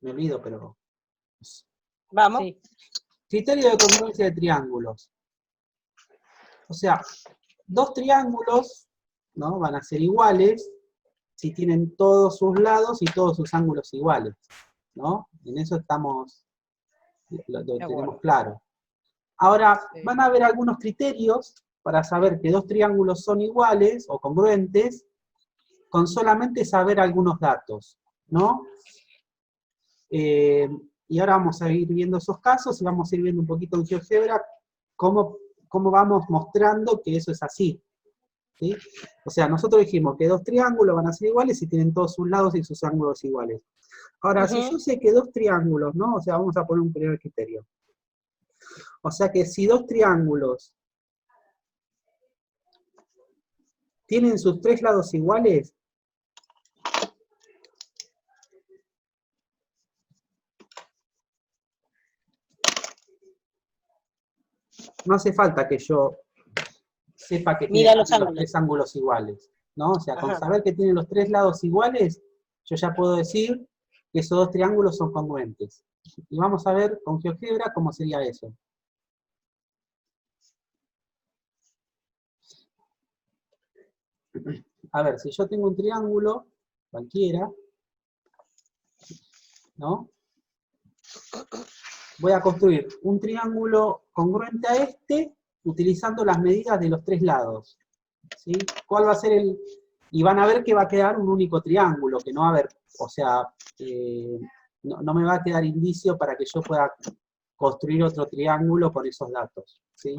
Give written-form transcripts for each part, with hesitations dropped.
me olvido, pero... Vamos. Sí. Criterio de congruencia de triángulos. O sea, dos triángulos, ¿no?, van a ser iguales si tienen todos sus lados y todos sus ángulos iguales, ¿no? En eso estamos, lo tenemos claro. Ahora, Sí. van a haber algunos criterios para saber que dos triángulos son iguales o congruentes con solamente saber algunos datos, ¿no? Y ahora vamos a ir viendo esos casos y vamos a ir viendo un poquito en GeoGebra cómo vamos mostrando que eso es así, ¿sí? O sea, nosotros dijimos que dos triángulos van a ser iguales si tienen todos sus lados y sus ángulos iguales. Ahora, si yo sé que dos triángulos, ¿no? O sea, vamos a poner un primer criterio. O sea que si dos triángulos tienen sus tres lados iguales, no hace falta que yo sepa que Mira tienen los los ángulos. tres ángulos iguales, ¿no? O sea, con Ajá. saber que tienen los tres lados iguales, yo ya puedo decir que esos dos triángulos son congruentes. Y vamos a ver con GeoGebra cómo sería eso. A ver, si yo tengo un triángulo, cualquiera, ¿no? Voy a construir un triángulo congruente a este, utilizando las medidas de los tres lados, ¿sí? ¿Cuál va a ser el...? Y van a ver que va a quedar un único triángulo, que no va a haber, o sea, no me va a quedar indicio para que yo pueda construir otro triángulo con esos datos, ¿sí?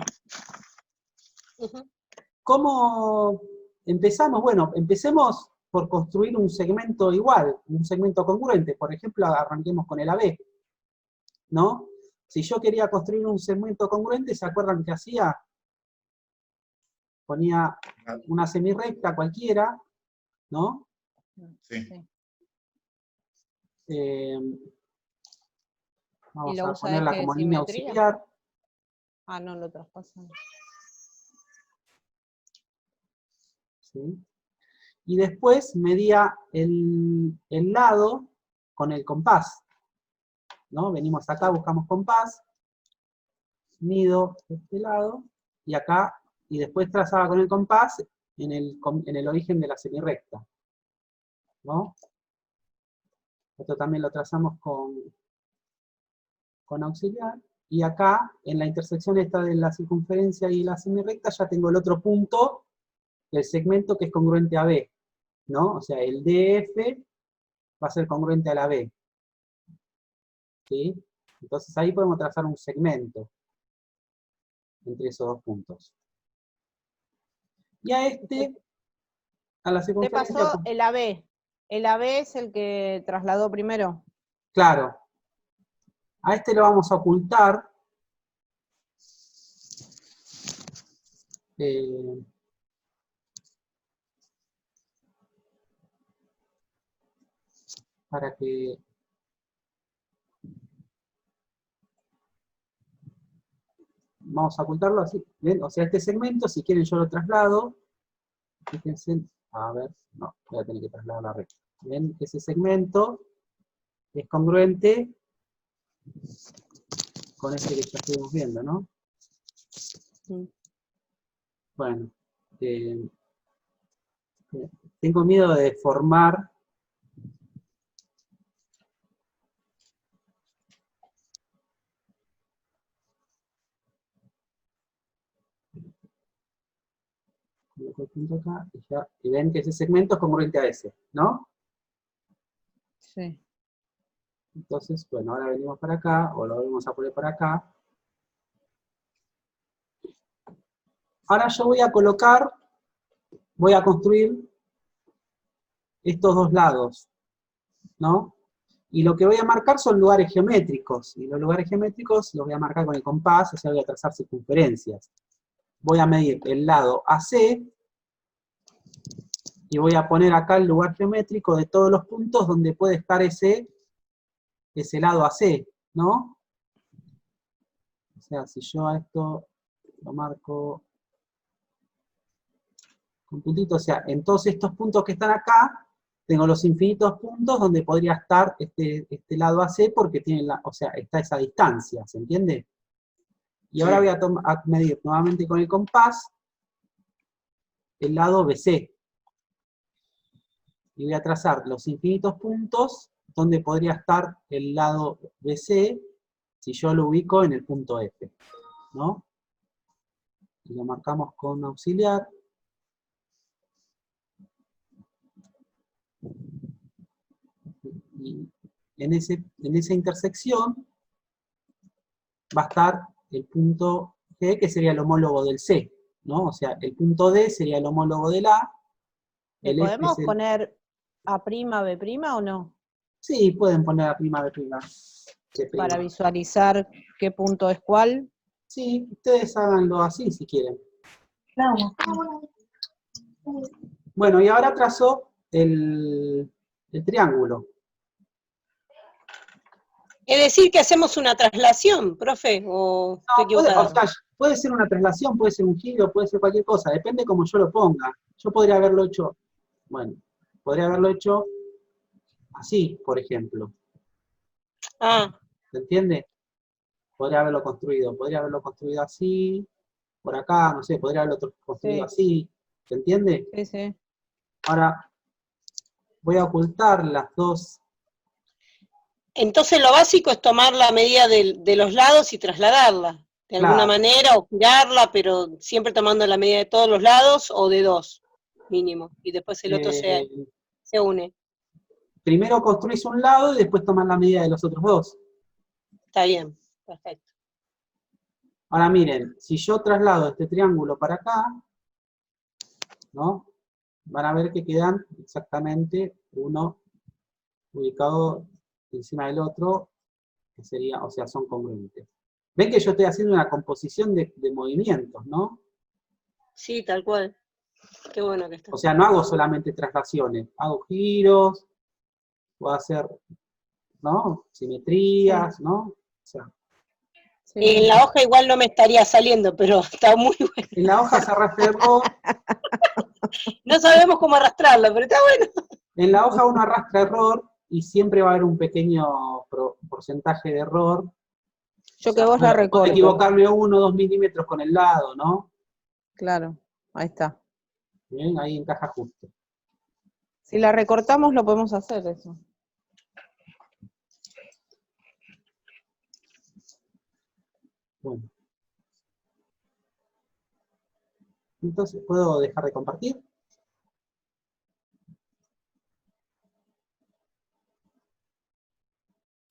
¿Cómo empezamos? Bueno, empecemos por construir un segmento igual, un segmento congruente. Por ejemplo, arranquemos con el AB, ¿no? Si yo quería construir un segmento congruente, ¿se acuerdan qué hacía? Ponía una semirrecta cualquiera, ¿no? Sí. Vamos lo a usa ponerla eje de como línea simetría. auxiliar. Ah, no, lo traspasan. ¿Sí? Y después medía el lado con el compás, ¿no? Venimos acá, buscamos compás, mido este lado, y acá, y después trazaba con el compás en el origen de la semirrecta, ¿no? Esto también lo trazamos con auxiliar, y acá, en la intersección esta de la circunferencia y la semirrecta, ya tengo el otro punto del segmento que es congruente a B, ¿no? O sea, el DF va a ser congruente a la B, ¿sí? Entonces ahí podemos trazar un segmento entre esos dos puntos. Y a la Te circunferencia... pasó el AB. El AB es el que trasladó primero. Claro. A este lo vamos a ocultar. Para que... Vamos a ocultarlo así. ¿Ven? O sea, este segmento, si quieren yo lo traslado. Fíjense, a ver, no, voy a tener que trasladar la recta. ¿Ven? Ese segmento es congruente con este que ya estuvimos viendo, ¿no? Bueno, tengo miedo de deformar coloco el punto acá y ven que ese segmento es congruente a ese, ¿no? Sí. Entonces, bueno, ahora venimos para acá, o lo vamos a poner para acá. Ahora yo voy a colocar, voy a construir estos dos lados, ¿no? Y lo que voy a marcar son lugares geométricos, y los lugares geométricos los voy a marcar con el compás, o sea, voy a trazar circunferencias. Voy a medir el lado AC, y voy a poner acá el lugar geométrico de todos los puntos donde puede estar ese lado AC, ¿no? O sea, si yo a esto lo marco con puntito, o sea, en todos estos puntos que están acá, tengo los infinitos puntos donde podría estar este lado AC porque tiene o sea, está esa distancia, ¿se entiende? Y ahora voy a medir nuevamente con el compás el lado BC. Y voy a trazar los infinitos puntos donde podría estar el lado BC si yo lo ubico en el punto F, ¿no? Y lo marcamos con auxiliar. Y en esa intersección va a estar el punto G, que sería el homólogo del C, ¿no? O sea, el punto D sería el homólogo del A. ¿Le podemos poner A', B' o no? Sí, pueden poner A', B'. Para visualizar qué punto es cuál. Sí, ustedes háganlo así si quieren. Bueno, y ahora trazo el triángulo. Es decir, que hacemos una traslación, profe, o estoy equivocada. Puede ser una traslación, puede ser un giro, puede ser cualquier cosa, depende cómo yo lo ponga. Yo podría haberlo hecho, bueno, podría haberlo hecho así, por ejemplo. Ah. ¿Se entiende? Podría haberlo construido así, por acá, no sé, podría haberlo construido así, ¿se entiende? Sí, sí. Ahora, voy a ocultar las dos. Entonces lo básico es tomar la medida de los lados y trasladarla, de alguna manera, o girarla, pero siempre tomando la medida de todos los lados, o de dos, mínimo, y después el otro se une. Primero construís un lado y después tomás la medida de los otros dos. Está bien, perfecto. Ahora miren, si yo traslado este triángulo para acá, ¿no? Van a ver que quedan exactamente uno ubicado encima del otro, que sería, o sea, son congruentes. Ven que yo estoy haciendo una composición de movimientos, ¿no? Sí, tal cual. Qué bueno que está. O sea, no hago solamente traslaciones, hago giros, puedo hacer, ¿no? Simetrías, ¿no? O sea, en la hoja igual no me estaría saliendo, pero está muy bueno. En la hoja se arrastra error. No sabemos cómo arrastrarla, pero está bueno. En la hoja uno arrastra error y siempre va a haber un pequeño porcentaje de error. Yo que vos la recorto. Puedo equivocarme 1 o 2 milímetros con el lado, ¿no? Claro, ahí está. Bien, ahí encaja justo. Si la recortamos lo podemos hacer eso. Bueno. Entonces, ¿puedo dejar de compartir?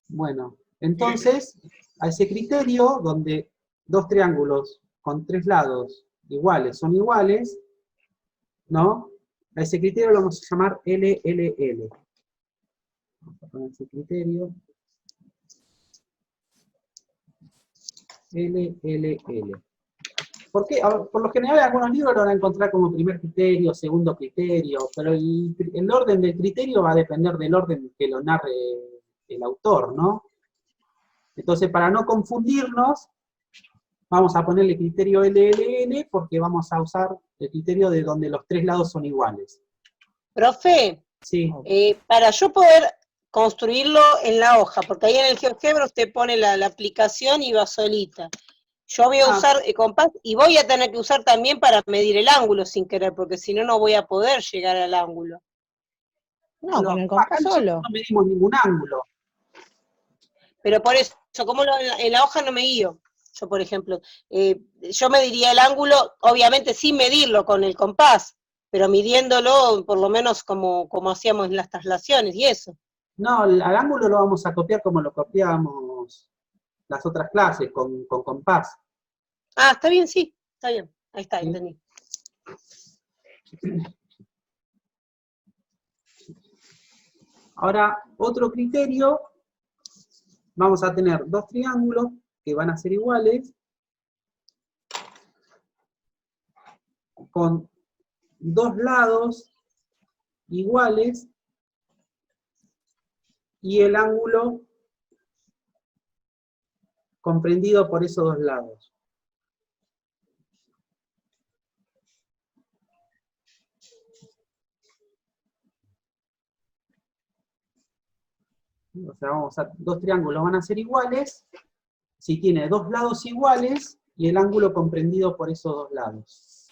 Bueno, entonces, a ese criterio donde dos triángulos con tres lados iguales son iguales, ¿no? A ese criterio lo vamos a llamar LLL. Vamos a poner ese criterio. LLL. ¿Por qué? Por lo general en algunos libros lo van a encontrar como primer criterio, segundo criterio, pero el orden del criterio va a depender del orden que lo narre el autor, ¿no? Entonces, para no confundirnos, vamos a ponerle criterio LLL porque vamos a usar el criterio de donde los tres lados son iguales. Profe, sí. Para yo poder construirlo en la hoja, porque ahí en el GeoGebra usted pone la aplicación y va solita. Yo voy a usar el compás y voy a tener que usar también para medir el ángulo sin querer, porque si no, no voy a poder llegar al ángulo. No, con el compás solo. No medimos ningún ángulo. Pero por eso, como en la hoja no me guío. Yo, por ejemplo, yo mediría el ángulo, obviamente sin medirlo con el compás, pero midiéndolo por lo menos como hacíamos en las traslaciones y eso. No, al ángulo lo vamos a copiar como lo copiábamos las otras clases, con compás. Ah, está bien, sí, está bien. Ahí está, ¿sí? Entendí. Ahora, otro criterio, vamos a tener dos triángulos que van a ser iguales, con dos lados iguales, y el ángulo comprendido por esos dos lados. O sea, dos triángulos van a ser iguales si tiene dos lados iguales y el ángulo comprendido por esos dos lados.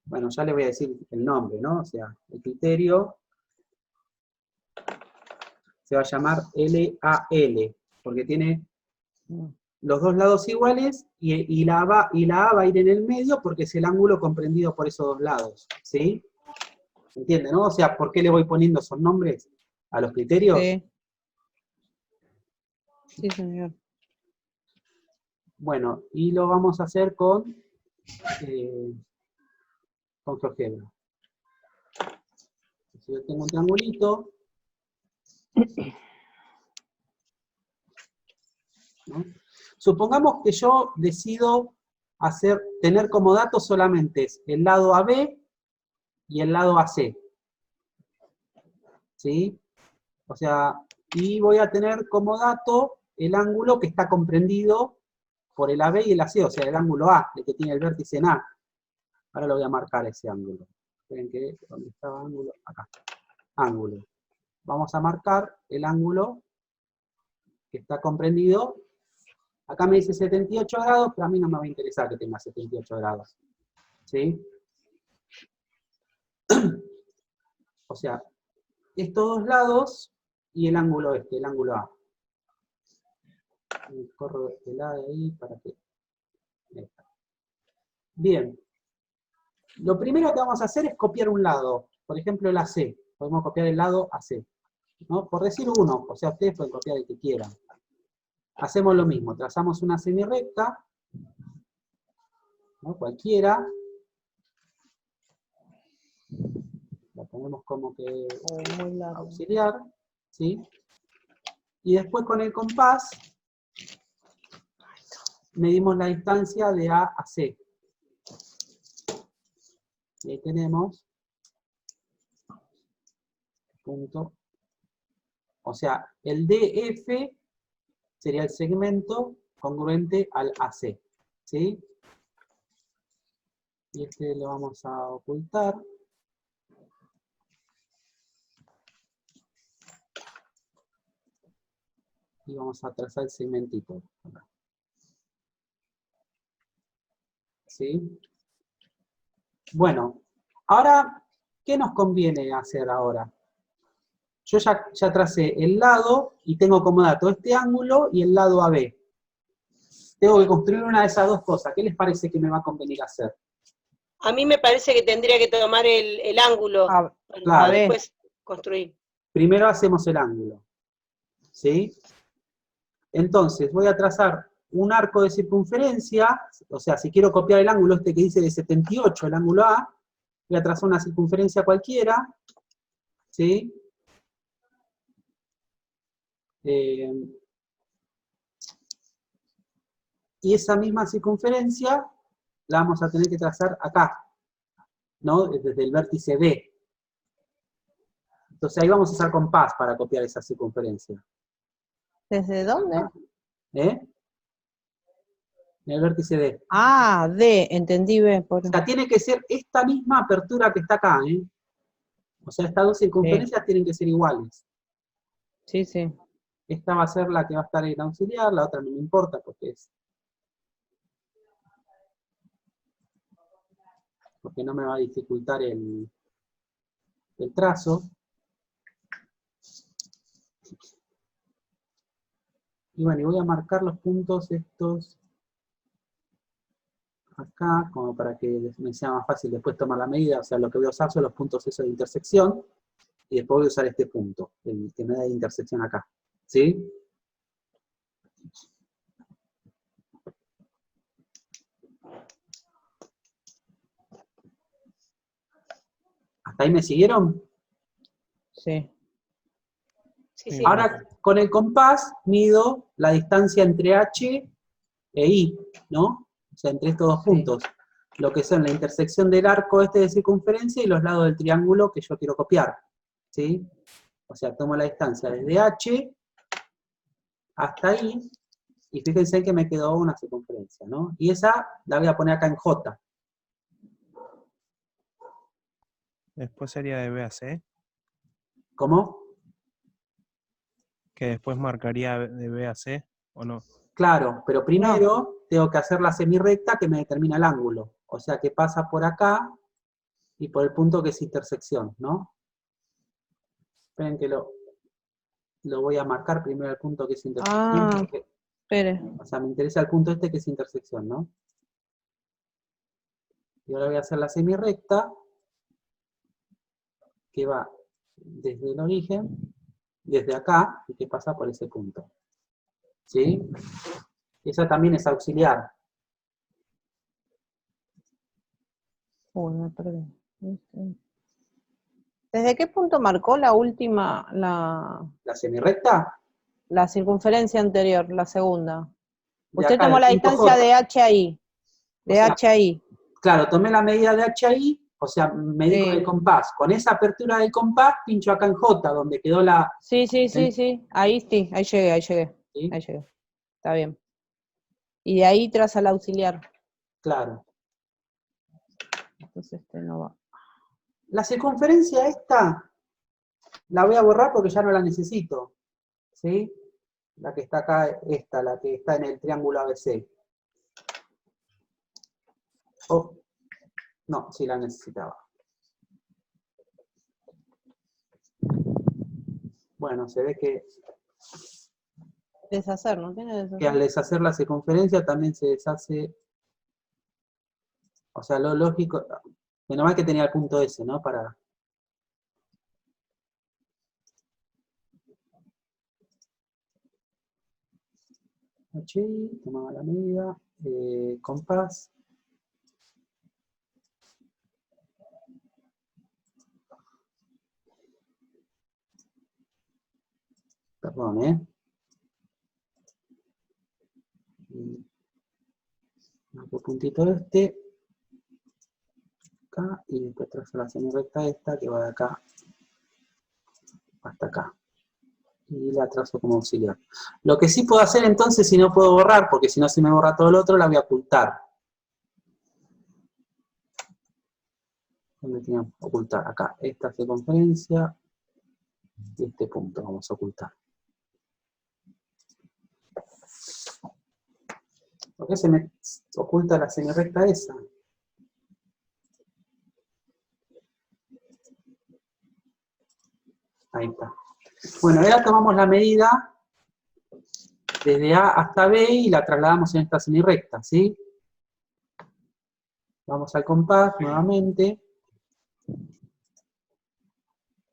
Bueno, ya le voy a decir el nombre, ¿no? O sea, el criterio se va a llamar LAL, porque tiene los dos lados iguales y la A va a ir en el medio porque es el ángulo comprendido por esos dos lados, ¿sí? ¿Entiende, no? O sea, ¿por qué le voy poniendo esos nombres a los criterios? Sí. Sí, señor. Bueno, y lo vamos a hacer con GeoGebra. Si yo tengo un triangulito, ¿no? Supongamos que yo decido tener como datos solamente el lado AB y el lado AC. ¿Sí? O sea, y voy a tener como dato el ángulo que está comprendido por el AB y el AC, o sea, el ángulo A, el que tiene el vértice en A. Ahora lo voy a marcar ese ángulo. Esperen que, ¿dónde estaba ángulo? Acá. Ángulo. Vamos a marcar el ángulo que está comprendido. Acá me dice 78 grados, pero a mí no me va a interesar que tenga 78 grados. ¿Sí? O sea, estos dos lados y el ángulo el ángulo A. Corro el A de ahí para que... Ahí está. Bien. Lo primero que vamos a hacer es copiar un lado. Por ejemplo, el AC. Podemos copiar el lado AC. ¿No? Por decir uno, o sea, ustedes pueden copiar el que quieran. Hacemos lo mismo, trazamos una semirecta, ¿no? Cualquiera. La ponemos como que muy largo. auxiliar, ¿sí? Y después con el compás medimos la distancia de A a C. Y ahí tenemos punto. O sea, el DF sería el segmento congruente al AC. ¿Sí? Y este lo vamos a ocultar. Y vamos a trazar el segmentito. ¿Sí? Bueno, ahora, ¿qué nos conviene hacer ahora? Yo ya tracé el lado y tengo como dato este ángulo y el lado AB. Tengo que construir una de esas dos cosas. ¿Qué les parece que me va a convenir hacer? A mí me parece que tendría que tomar el ángulo para después construir. Primero hacemos el ángulo. ¿Sí? Entonces, voy a trazar un arco de circunferencia, o sea, si quiero copiar el ángulo este que dice de 78, el ángulo A, voy a trazar una circunferencia cualquiera, ¿sí? Y esa misma circunferencia la vamos a tener que trazar acá, ¿no? Desde el vértice B. Entonces ahí vamos a usar compás para copiar esa circunferencia. ¿Desde dónde? ¿Eh? En el vértice D. Ah, D, entendí B. O sea, tiene que ser esta misma apertura que está acá, ¿eh? O sea, estas dos circunferencias tienen que ser iguales. Sí, sí. Esta va a ser la que va a estar en auxiliar, la otra no me importa porque no me va a dificultar el trazo. Y bueno, y voy a marcar los puntos estos acá, como para que me sea más fácil después tomar la medida. O sea, lo que voy a usar son los puntos esos de intersección, y después voy a usar este punto, el que me da intersección acá. ¿Sí? ¿Hasta ahí me siguieron? Sí. Sí. Ahora, con el compás, mido la distancia entre H e I, ¿no? O sea, entre estos dos puntos. Lo que son la intersección del arco este de circunferencia y los lados del triángulo que yo quiero copiar. ¿Sí? O sea, tomo la distancia desde H hasta I, y fíjense que me quedó una circunferencia, ¿no? Y esa la voy a poner acá en J. Después sería de B a C. ¿Cómo? Que después marcaría de B a C, ¿o no? Claro, pero primero tengo que hacer la semirrecta que me determina el ángulo. O sea, que pasa por acá y por el punto que es intersección, ¿no? Esperen que lo voy a marcar primero el punto que es intersección. Ah, Porque, espere. o sea, me interesa el punto este que es intersección, ¿no? Y ahora voy a hacer la semirrecta que va desde el origen, desde acá, y que pasa por ese punto. ¿Sí? Esa también es auxiliar. Uy, me perdí. ¿Desde qué punto marcó la última, ¿La semirrecta? la circunferencia anterior, la segunda? De Usted acá, tomó del la punto distancia J. de H a I. O De sea, H a I. claro, tomé la medida de H ahí, o sea, medí con el Sí. compás. Con esa apertura del compás, pincho acá en J, donde quedó la... Sí. Ahí sí, ahí llegué. ¿Sí? Ahí llegué. Está bien. Y de ahí traza el auxiliar. Claro. Entonces este no va. La circunferencia esta, la voy a borrar porque ya no la necesito. ¿Sí? La que está acá, esta, la que está en el triángulo ABC. Oh, no, sí la necesitaba. Bueno, se ve que Deshacer, ¿no tiene al deshacer? deshacer la circunferencia también se deshace, o sea, lo lógico, menos mal que tenía el punto S, ¿no? Para... HI, tomaba la medida, compás. Perdón, marco puntito este, acá, y después trazo la semirrecta esta que va de acá hasta acá. Y la trazo como auxiliar. Lo que sí puedo hacer entonces, si no puedo borrar, porque si no se me borra todo el otro, la voy a ocultar. ¿Dónde teníamos? Ocultar, acá. Esta circunferencia y este punto vamos a ocultar. ¿Por qué se me oculta la semirrecta esa? Ahí está. Bueno, ahora tomamos la medida desde A hasta B y la trasladamos en esta semirrecta, ¿sí? Vamos al compás nuevamente.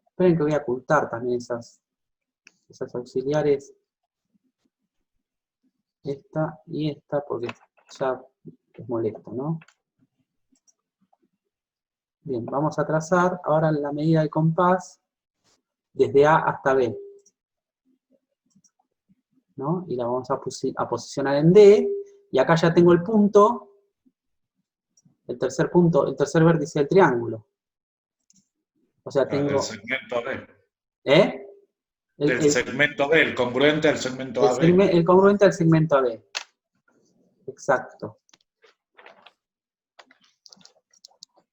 Esperen que voy a ocultar también esas auxiliares. Esta y esta, porque ya es molesto, ¿no? Bien, vamos a trazar ahora la medida del compás desde A hasta B, ¿no? Y la vamos a posicionar en D, y acá ya tengo el punto, el tercer punto, el tercer vértice del triángulo. O sea, tengo... El segmento D. ¿Eh? El segmento D, el congruente al segmento AB. El congruente al segmento AB. Exacto.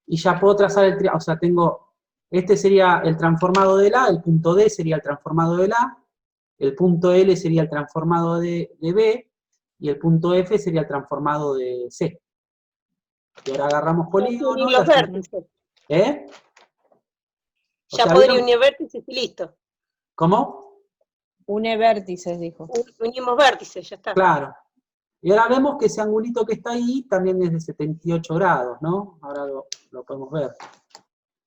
Y ya puedo trazar el triángulo, o sea, tengo... Este sería el transformado del A, el punto D sería el transformado del A, el punto L sería el transformado de B, y el punto F sería el transformado de C. Y ahora agarramos polígono y los hacemos... vértices. ¿Eh? O Ya sea, podría ¿vieron? unir vértices y listo. ¿Cómo? Une vértices, dijo. Unimos vértices, ya está. Claro. Y ahora vemos que ese angulito que está ahí también es de 78 grados, ¿no? Ahora lo podemos ver.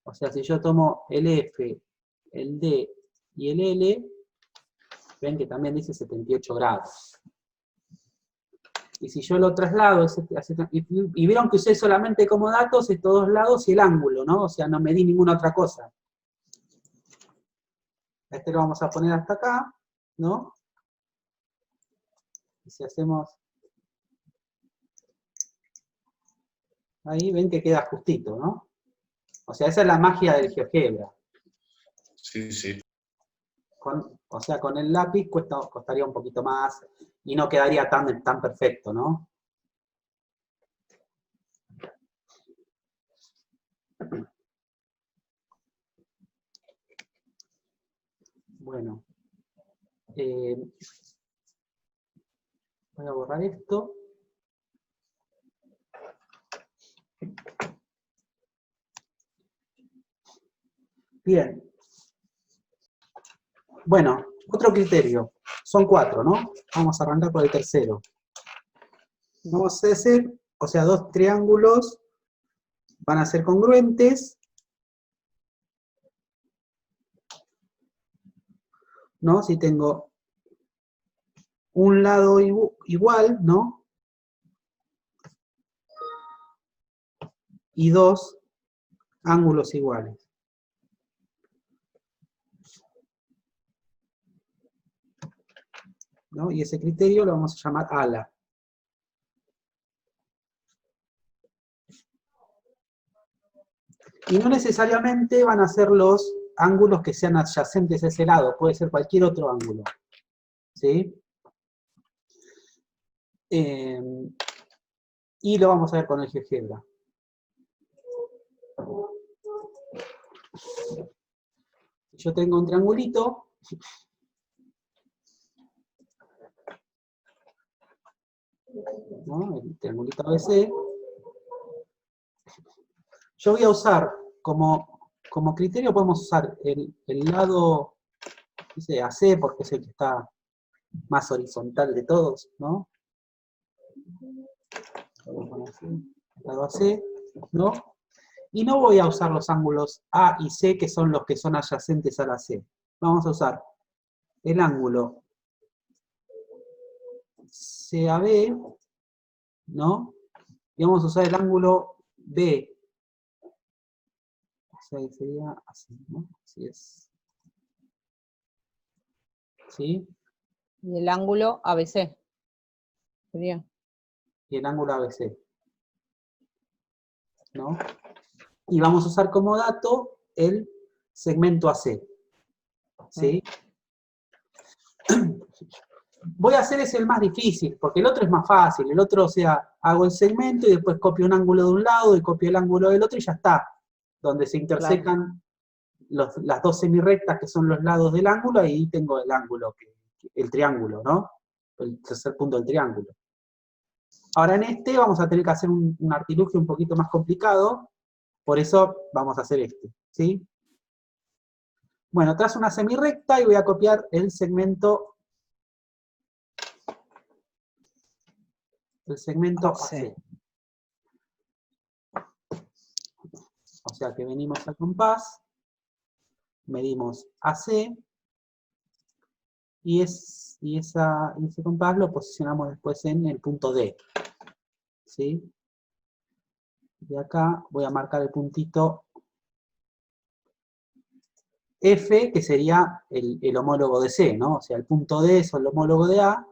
O sea, si yo tomo el F, el D y el L, ven que también dice 78 grados. Y si yo lo traslado, y vieron que usé solamente como datos estos dos lados y el ángulo, ¿no? O sea, no medí ninguna otra cosa. Este lo vamos a poner hasta acá, ¿no? Y si hacemos... Ahí ven que queda justito, ¿no? O sea, esa es la magia del GeoGebra. Sí, sí. O sea, con el lápiz costaría un poquito más y no quedaría tan perfecto, ¿no? Bueno. Voy a borrar esto. Bien. Bueno, otro criterio. Son 4, ¿no? Vamos a arrancar por el tercero. Vamos a hacer, o sea, 2 triángulos van a ser congruentes, ¿no? Si tengo un lado igual, ¿no? Y 2 ángulos iguales. ¿No? Y ese criterio lo vamos a llamar ala. Y no necesariamente van a ser los ángulos que sean adyacentes a ese lado, puede ser cualquier otro ángulo. ¿Sí? Y lo vamos a ver con el GeoGebra. Yo tengo un triangulito. ¿No? El triangulito ABC. Yo voy a usar como criterio, podemos usar el lado, dice AC, porque es el que está más horizontal de todos, ¿no? El lado AC, ¿no? Y no voy a usar los ángulos A y C, que son los que son adyacentes a la C. Vamos a usar el ángulo CAB, ¿no? Y vamos a usar el ángulo B. O sea, sería así, ¿no? Así es. ¿Sí? Y el ángulo ABC. Sería. Y el ángulo ABC. ¿No? Y vamos a usar como dato el segmento AC. ¿Sí? Voy a hacer ese el más difícil, porque el otro es más fácil. El otro, o sea, hago el segmento y después copio un ángulo de un lado y copio el ángulo del otro y ya está. Donde se intersecan las dos semirrectas que son los lados del ángulo, ahí tengo el ángulo, el triángulo, ¿no? El tercer punto del triángulo. Ahora en este vamos a tener que hacer un artilugio un poquito más complicado, por eso vamos a hacer este, ¿sí? Bueno, trazo una semirrecta y voy a copiar el segmento AC. O sea que venimos al compás, medimos AC, y ese compás lo posicionamos después en el punto D. ¿Sí? De acá voy a marcar el puntito F, que sería el homólogo de C, ¿no? O sea, el punto D es el homólogo de A,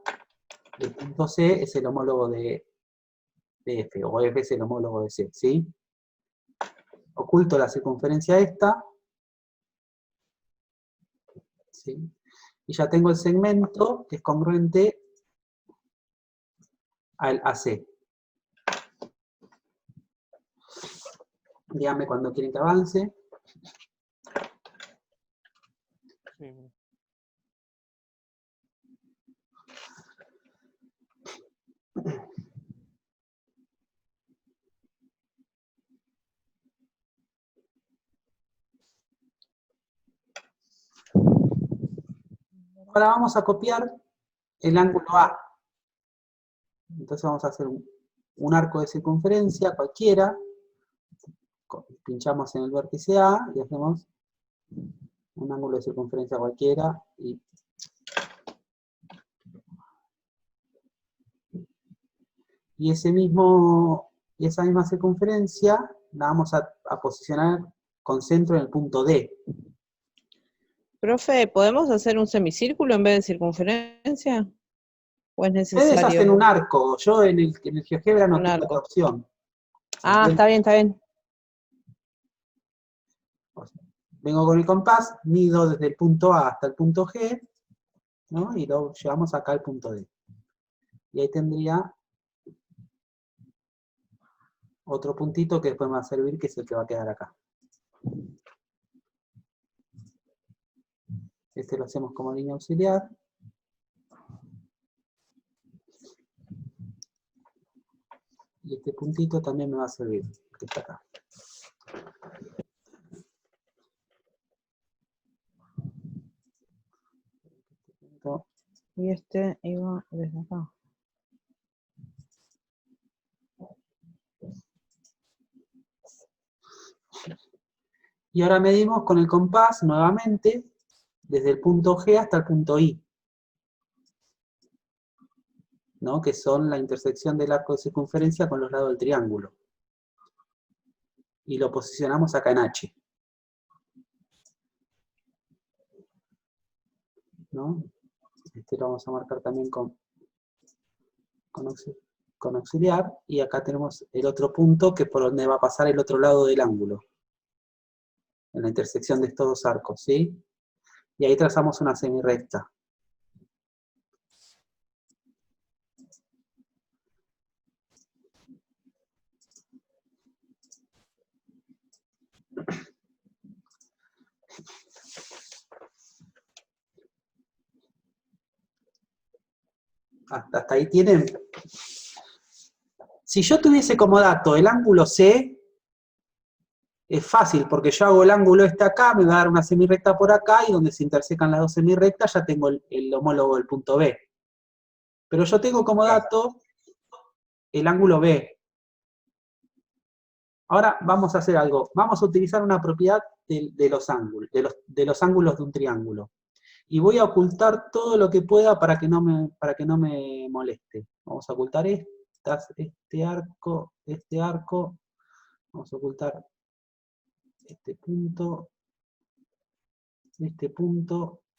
y el punto C es el homólogo de F, o F es el homólogo de C, ¿sí? Oculto la circunferencia esta, ¿sí? Y ya tengo el segmento que es congruente al AC. Díganme cuando quieren que avance. Sí. Ahora vamos a copiar el ángulo A. Entonces vamos a hacer un arco de circunferencia cualquiera. Pinchamos en el vértice A y hacemos un ángulo de circunferencia cualquiera. Y esa misma circunferencia la vamos a posicionar con centro en el punto D. Profe, ¿podemos hacer un semicírculo en vez de circunferencia? ¿O es Ustedes hacen necesario un arco, yo en el GeoGebra no un tengo otra arco? opción. Ah, está bien, está bien. Vengo con el compás, mido desde el punto A hasta el punto G, ¿no? Y lo llevamos acá al punto D. Y ahí tendría otro puntito que después me va a servir, que es el que va a quedar acá. Este lo hacemos como línea auxiliar. Y este puntito también me va a servir, que está acá. Y este iba desde acá. Y ahora medimos con el compás nuevamente desde el punto G hasta el punto I, ¿no? Que son la intersección del arco de circunferencia con los lados del triángulo. Y lo posicionamos acá en H, ¿no? Este lo vamos a marcar también con auxiliar, y acá tenemos el otro punto que es por donde va a pasar el otro lado del ángulo, en la intersección de estos dos arcos, ¿sí? Y ahí trazamos una semirrecta. Hasta ahí tienen. Si yo tuviese como dato el ángulo C, es fácil, porque yo hago el ángulo este acá, me va a dar una semirrecta por acá, y donde se intersecan las dos semirrectas ya tengo el homólogo del punto B. Pero yo tengo como dato el ángulo B. Ahora vamos a hacer algo. Vamos a utilizar una propiedad de los ángulos, de los ángulos de un triángulo. Y voy a ocultar todo lo que pueda para que no me moleste. Vamos a ocultar este arco. Vamos a ocultar este punto.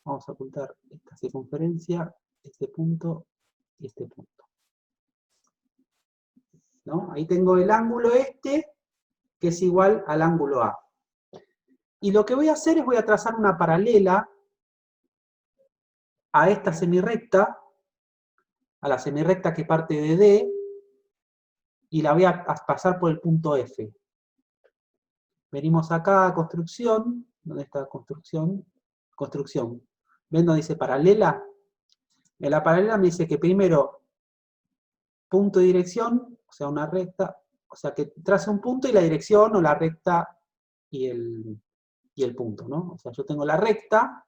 Vamos a ocultar esta circunferencia, este punto y este punto. ¿No? Ahí tengo el ángulo este, que es igual al ángulo A. Y lo que voy a hacer es voy a trazar una paralela a esta semirrecta, a la semirrecta que parte de D, y la voy a pasar por el punto F. Venimos acá a construcción. ¿Dónde está construcción? Construcción. ¿Ven donde dice paralela? En la paralela me dice que primero punto y dirección, o sea, una recta, o sea, que trace un punto y la dirección, o la recta y el punto, ¿no? O sea, yo tengo la recta,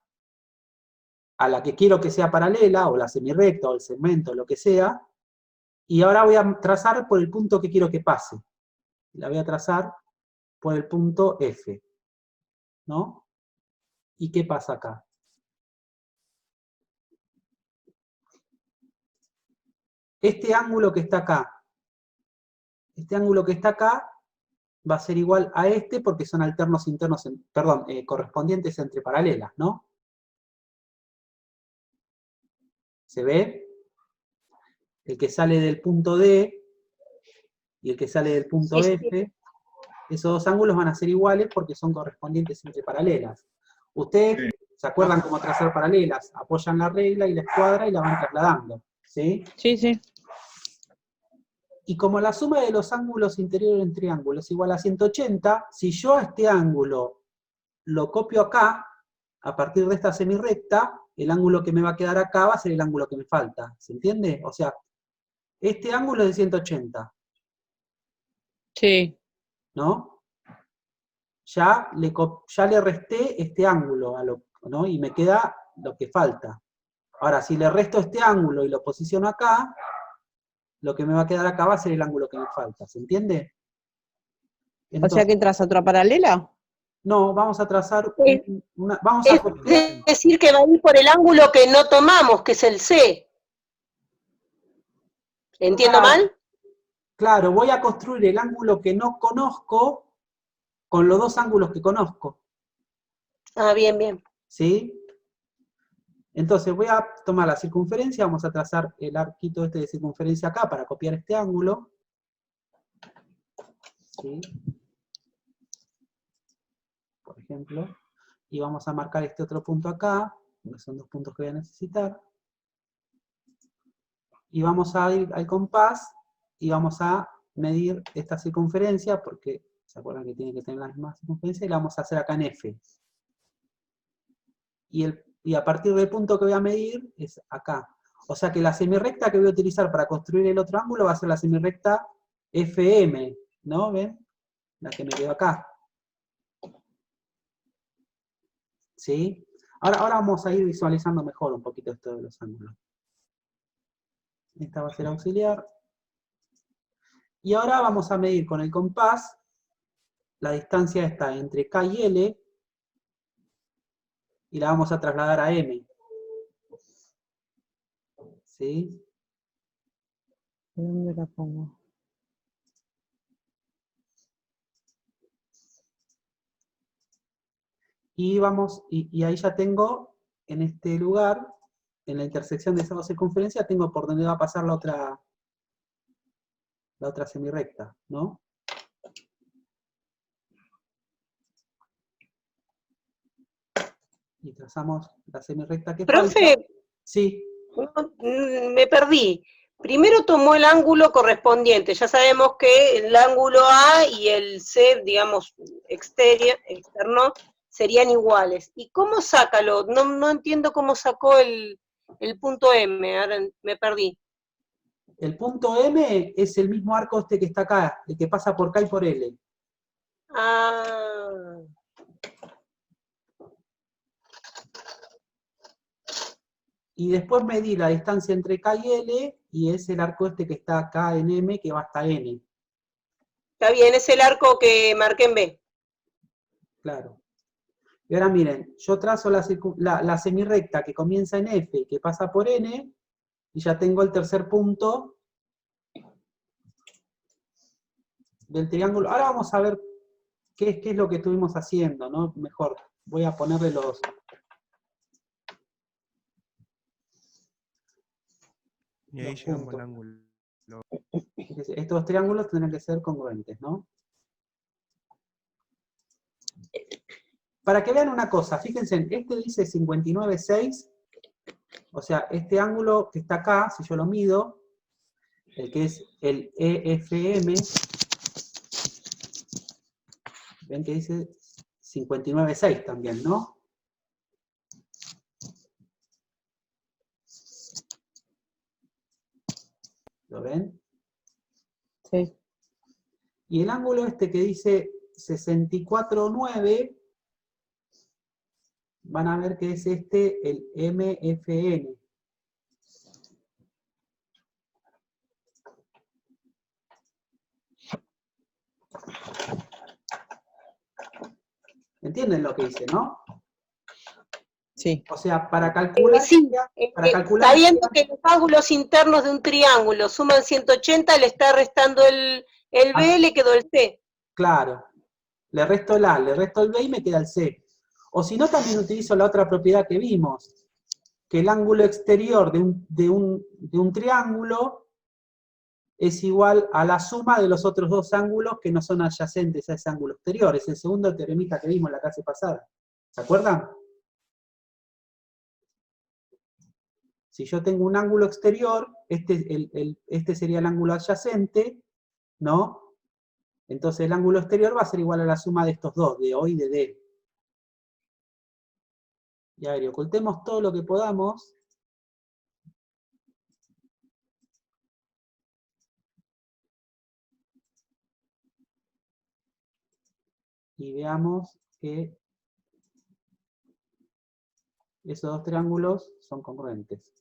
a la que quiero que sea paralela, o la semirrecta, o el segmento, lo que sea, y ahora voy a trazar por el punto que quiero que pase. La voy a trazar por el punto F, ¿no? ¿Y qué pasa acá? Este ángulo que está acá, va a ser igual a este porque son alternos internos, correspondientes entre paralelas, ¿no? ¿Se ve? El que sale del punto D y el que sale del punto F, esos dos ángulos van a ser iguales porque son correspondientes entre paralelas. Ustedes se acuerdan cómo trazar paralelas, apoyan la regla y la escuadra y la van trasladando, ¿sí? Sí, sí. Y como la suma de los ángulos interiores en triángulo es igual a 180, si yo a este ángulo lo copio acá, a partir de esta semirrecta, el ángulo que me va a quedar acá va a ser el ángulo que me falta. ¿Se entiende? O sea, este ángulo es de 180. Sí. ¿No? Ya le resté este ángulo, ¿no? Y me queda lo que falta. Ahora, si le resto este ángulo y lo posiciono acá, lo que me va a quedar acá va a ser el ángulo que me falta. ¿Se entiende? Entonces, O sea que traza otra paralela. no, vamos a trazar Es decir, que va a ir por el ángulo que no tomamos, que es el C. ¿Entiendo mal? Claro, voy a construir el ángulo que no conozco con los dos ángulos que conozco. Ah, bien, bien. ¿Sí? Entonces voy a tomar la circunferencia, vamos a trazar el arquito este de circunferencia acá para copiar este ángulo. ¿Sí? Por ejemplo. Y vamos a marcar este otro punto acá, que son dos puntos que voy a necesitar. Y vamos a ir al compás y vamos a medir esta circunferencia, porque se acuerdan que tiene que tener la misma circunferencia, y la vamos a hacer acá en F. Y y a partir del punto que voy a medir es acá. O sea que la semirrecta que voy a utilizar para construir el otro ángulo va a ser la semirrecta FM, ¿no? ¿Ven? La que me quedó acá. ¿Sí? Ahora vamos a ir visualizando mejor un poquito esto de los ángulos. Esta va a ser auxiliar. Y ahora vamos a medir con el compás la distancia esta entre K y L, y la vamos a trasladar a M. ¿Sí? ¿Dónde la pongo? Y vamos, y ahí ya tengo, en este lugar, en la intersección de esas dos circunferencias, tengo por donde va a pasar la otra semirrecta, ¿no? Y trazamos la semirrecta que falta. Profe, Sí. me perdí. Primero tomó el ángulo correspondiente. Ya sabemos que el ángulo A y el C, digamos, externo, serían iguales. ¿Y cómo sácalo? No entiendo cómo sacó el punto M. Ahora me perdí. El punto M es el mismo arco este que está acá, el que pasa por K y por L. Ah. Y después medí la distancia entre K y L, y es el arco este que está acá en M, que va hasta N. Está bien, es el arco que marqué en B. Claro. Y ahora miren, yo trazo la semirrecta que comienza en F, que pasa por N, y ya tengo el tercer punto del triángulo. Ahora vamos a ver qué es lo que estuvimos haciendo, ¿no? Mejor, voy a ponerle los... Y ahí los llegamos puntos. al ángulo. Estos triángulos tendrán que ser congruentes, ¿no? Para que vean una cosa, fíjense, este dice 59,6, o sea, este ángulo que está acá, si yo lo mido, el que es el EFM, ven que dice 59,6 también, ¿no? ¿Lo ven? Sí. Y el ángulo este que dice 64,9, van a ver que es este, el MFN. ¿Entienden lo que dice, no? Sí. O sea, para calcular... Sí, sabiendo que los ángulos internos de un triángulo suman 180, le está restando el B, le quedó el C. Claro. Le resto el A, le resto el B y me queda el C. O si no, también utilizo la otra propiedad que vimos, que el ángulo exterior de un triángulo es igual a la suma de los otros dos ángulos que no son adyacentes a ese ángulo exterior. Es el segundo teoremita que vimos en la clase pasada. ¿Se acuerdan? Si yo tengo un ángulo exterior, este sería el ángulo adyacente, ¿no? Entonces el ángulo exterior va a ser igual a la suma de estos dos, de O y de D. Y a ver, ocultemos todo lo que podamos. Y veamos que esos dos triángulos son congruentes.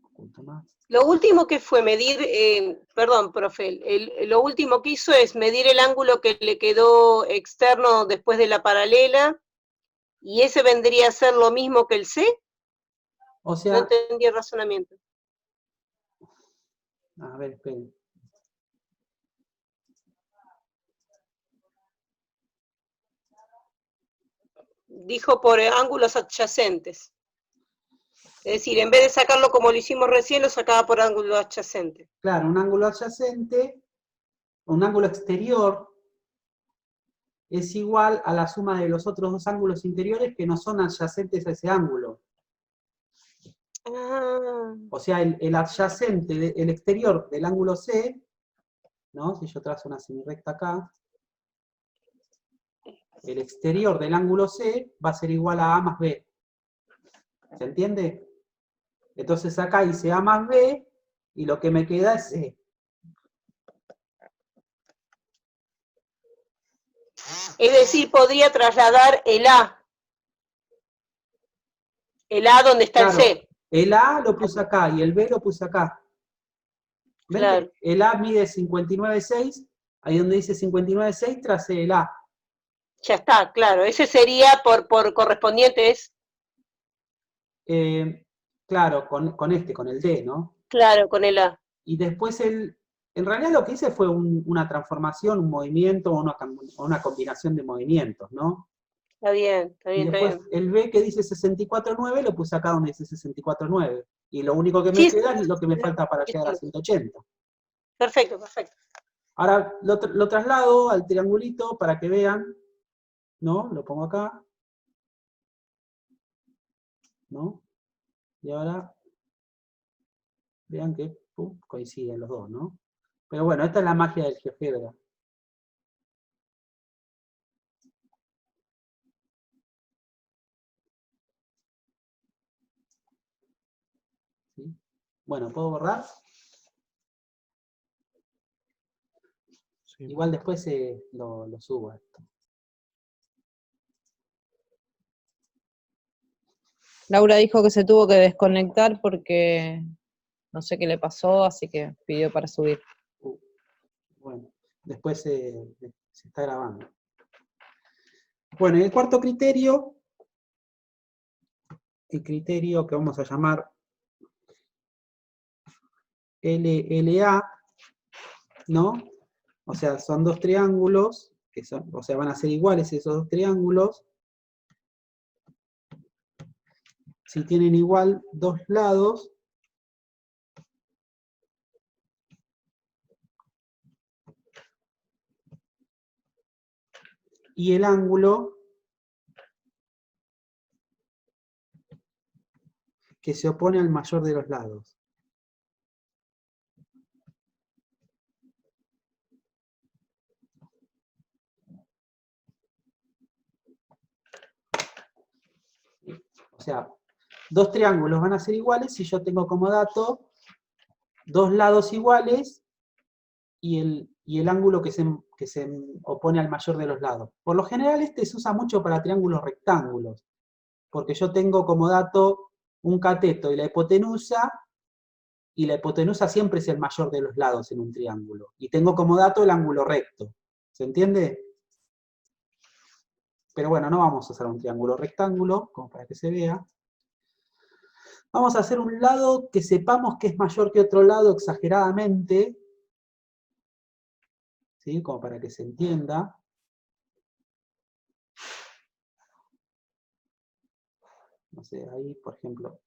Oculto más. Lo último que fue medir, perdón, profe, lo último que hizo es medir el ángulo que le quedó externo después de la paralela, y ese vendría a ser lo mismo que el C. O sea, no entendí el razonamiento. A ver, esperen. Dijo por ángulos adyacentes. Es decir, en vez de sacarlo como lo hicimos recién, lo sacaba por ángulo adyacente. Claro, un ángulo adyacente, un ángulo exterior, es igual a la suma de los otros dos ángulos interiores que no son adyacentes a ese ángulo. Ah. O sea, el adyacente, el exterior del ángulo C, ¿no? Si yo trazo una semirrecta acá, el exterior del ángulo C va a ser igual a A más B. ¿Se entiende? Entonces acá hice A más B, y lo que me queda es C. Es decir, podría trasladar el A donde está Claro, el C. el A lo puse acá, y el B lo puse acá. ¿Ven? Claro. El A mide 59,6, ahí donde dice 59,6 tracé el A. Ya está, claro. Ese sería por correspondiente, es, Claro, con el D, ¿no? claro, con el A. Y después en realidad lo que hice fue una transformación, un movimiento, o una combinación de movimientos, ¿no? Está bien, está Y bien, está después bien. el B que dice 64,9 lo puse acá donde dice 64,9. Y lo único que me Sí, queda es lo que me falta para sí, llegar a sí. 180. Perfecto, perfecto. Ahora lo traslado al triangulito para que vean, ¿no? Lo pongo acá, ¿no? Y ahora vean que coinciden los dos, ¿no? Pero bueno, esta es la magia del GeoGebra. ¿Sí? Bueno, ¿puedo borrar? Sí. Igual después lo subo a esto. Laura dijo que se tuvo que desconectar porque no sé qué le pasó, así que pidió para subir. Bueno, después se está grabando. Bueno, y el cuarto criterio, el criterio que vamos a llamar LLA, ¿no? O sea, son dos triángulos, o sea, van a ser iguales esos dos triángulos, si tienen igual dos lados, y el ángulo que se opone al mayor de los lados. O sea, dos triángulos van a ser iguales si yo tengo como dato dos lados iguales y el ángulo que se opone al mayor de los lados. Por lo general este se usa mucho para triángulos rectángulos, porque yo tengo como dato un cateto y la hipotenusa siempre es el mayor de los lados en un triángulo. Y tengo como dato el ángulo recto. ¿Se entiende? Pero bueno, no vamos a hacer un triángulo rectángulo, como para que se vea. Vamos a hacer un lado que sepamos que es mayor que otro lado exageradamente, ¿sí? Como para que se entienda. No sé, ahí, por ejemplo,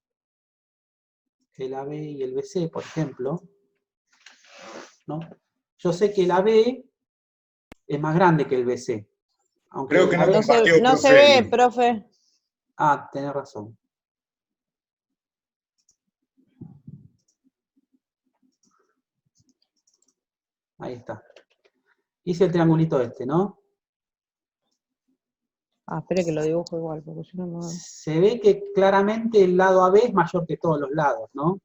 el AB y el BC, por ejemplo, ¿no? Yo sé que el AB es más grande que el BC. Aunque Creo que el no AB... compartió, No se profe. ve, profe. Ah, tenés razón. Ahí está. Hice el triangulito este, ¿no? Ah, espere que lo dibujo igual, porque yo no me... Se ve que claramente el lado AB es mayor que todos los lados, ¿no?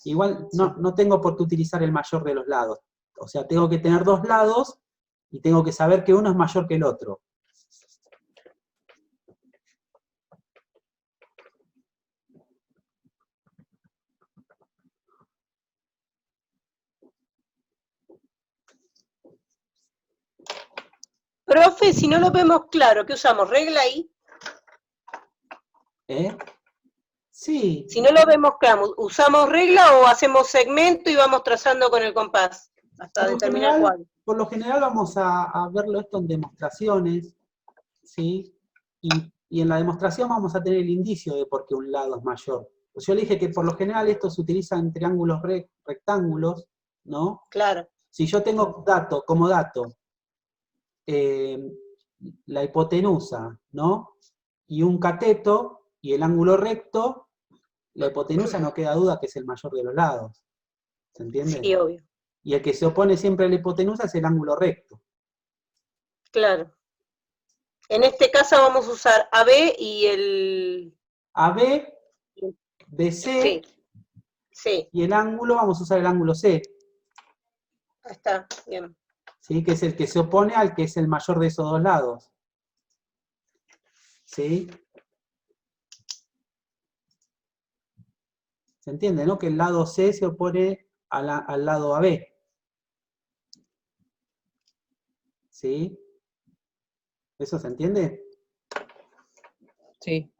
Igual no tengo por qué utilizar el mayor de los lados. O sea, tengo que tener dos lados y tengo que saber que uno es mayor que el otro. Profe, si no lo vemos claro, ¿qué usamos? ¿Regla ahí? ¿Eh? Sí. Si no lo vemos claro, ¿usamos regla o hacemos segmento y vamos trazando con el compás? Hasta determinar cuál. Por lo general vamos a verlo esto en demostraciones, ¿sí? Y en la demostración vamos a tener el indicio de por qué un lado es mayor. Pues yo le dije que por lo general esto se utiliza en triángulos rectángulos, ¿no? Claro. Si yo tengo como dato la hipotenusa, ¿no? Y un cateto y el ángulo recto, la hipotenusa no queda duda que es el mayor de los lados. ¿Se entiende? Sí, obvio. Y el que se opone siempre a la hipotenusa es el ángulo recto. Claro. En este caso vamos a usar AB y el... AB, BC, Sí, sí, y el ángulo, vamos a usar el ángulo C, ahí está, bien. ¿sí? Que es el que se opone al que es el mayor de esos dos lados. ¿Sí? ¿Se entiende, no? Que el lado C se opone al lado AB. ¿Sí? ¿Eso se entiende? Sí.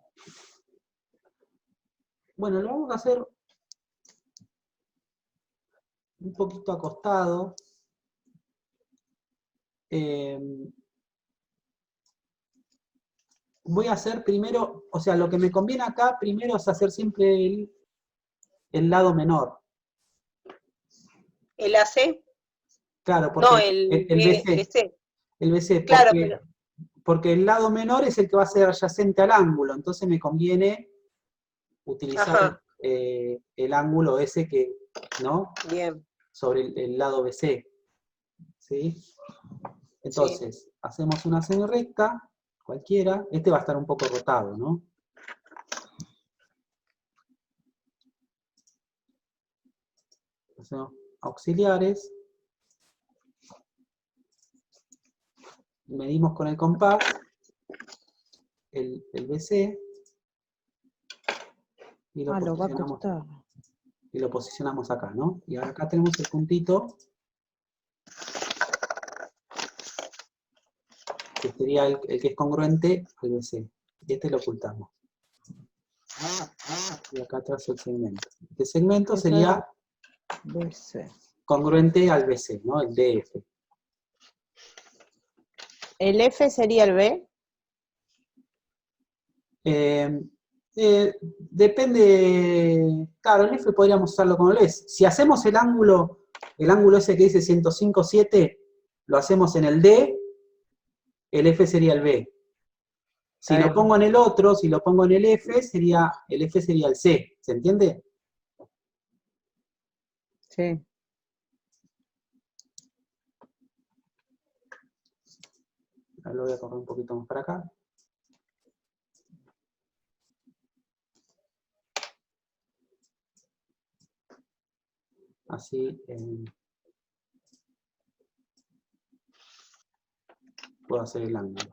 Bueno, lo vamos a hacer un poquito acostado. Voy a hacer primero, o sea, lo que me conviene acá primero es hacer siempre el lado menor. ¿El AC? Claro, porque No, el el BC. BC. El BC, Claro, pero... porque el lado menor es el que va a ser adyacente al ángulo, entonces me conviene utilizar Ajá, el ángulo ese que, ¿no? bien, Sobre el lado BC. ¿Sí? sí. Entonces, hacemos una semirecta, cualquiera. Este va a estar un poco rotado, ¿no? Hacemos auxiliares. Medimos con el compás el BC. Y lo Lo va a posicionamos. costar. Y lo posicionamos acá, ¿no? Y ahora acá tenemos el puntito, que sería el que es congruente al BC. Y este lo ocultamos. Y acá trazo el segmento. Este segmento Eso sería BC. congruente al BC, ¿no? El DF. ¿El F sería el B? Depende, claro, el F podríamos usarlo como el S. Si hacemos el ángulo ese que dice 105,7, lo hacemos en el D, el F sería el B. Si Está lo bien. pongo en el otro, si lo pongo en el F sería el C, ¿se entiende? Sí. Ahora lo voy a correr un poquito más para acá. Así puedo hacer el ángulo.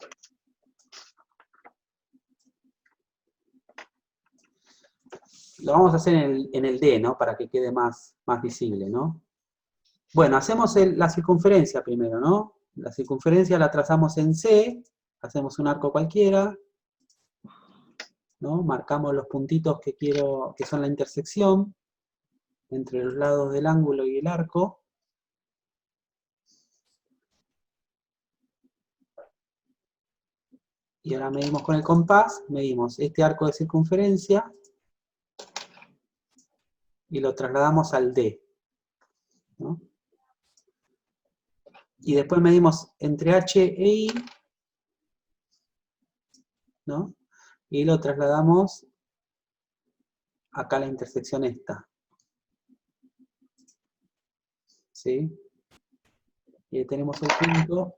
Lo vamos a hacer en el D, ¿no? Para que quede más visible, ¿no? Bueno, hacemos la circunferencia primero, ¿no? La circunferencia la trazamos en C, hacemos un arco cualquiera, ¿no? Marcamos los puntitos que quiero, que son la intersección entre los lados del ángulo y el arco. Y ahora medimos con el compás, medimos este arco de circunferencia y lo trasladamos al D, ¿no? Y después medimos entre H e I, ¿no? Y lo trasladamos acá a la intersección esta. ¿Sí? Y ahí tenemos el punto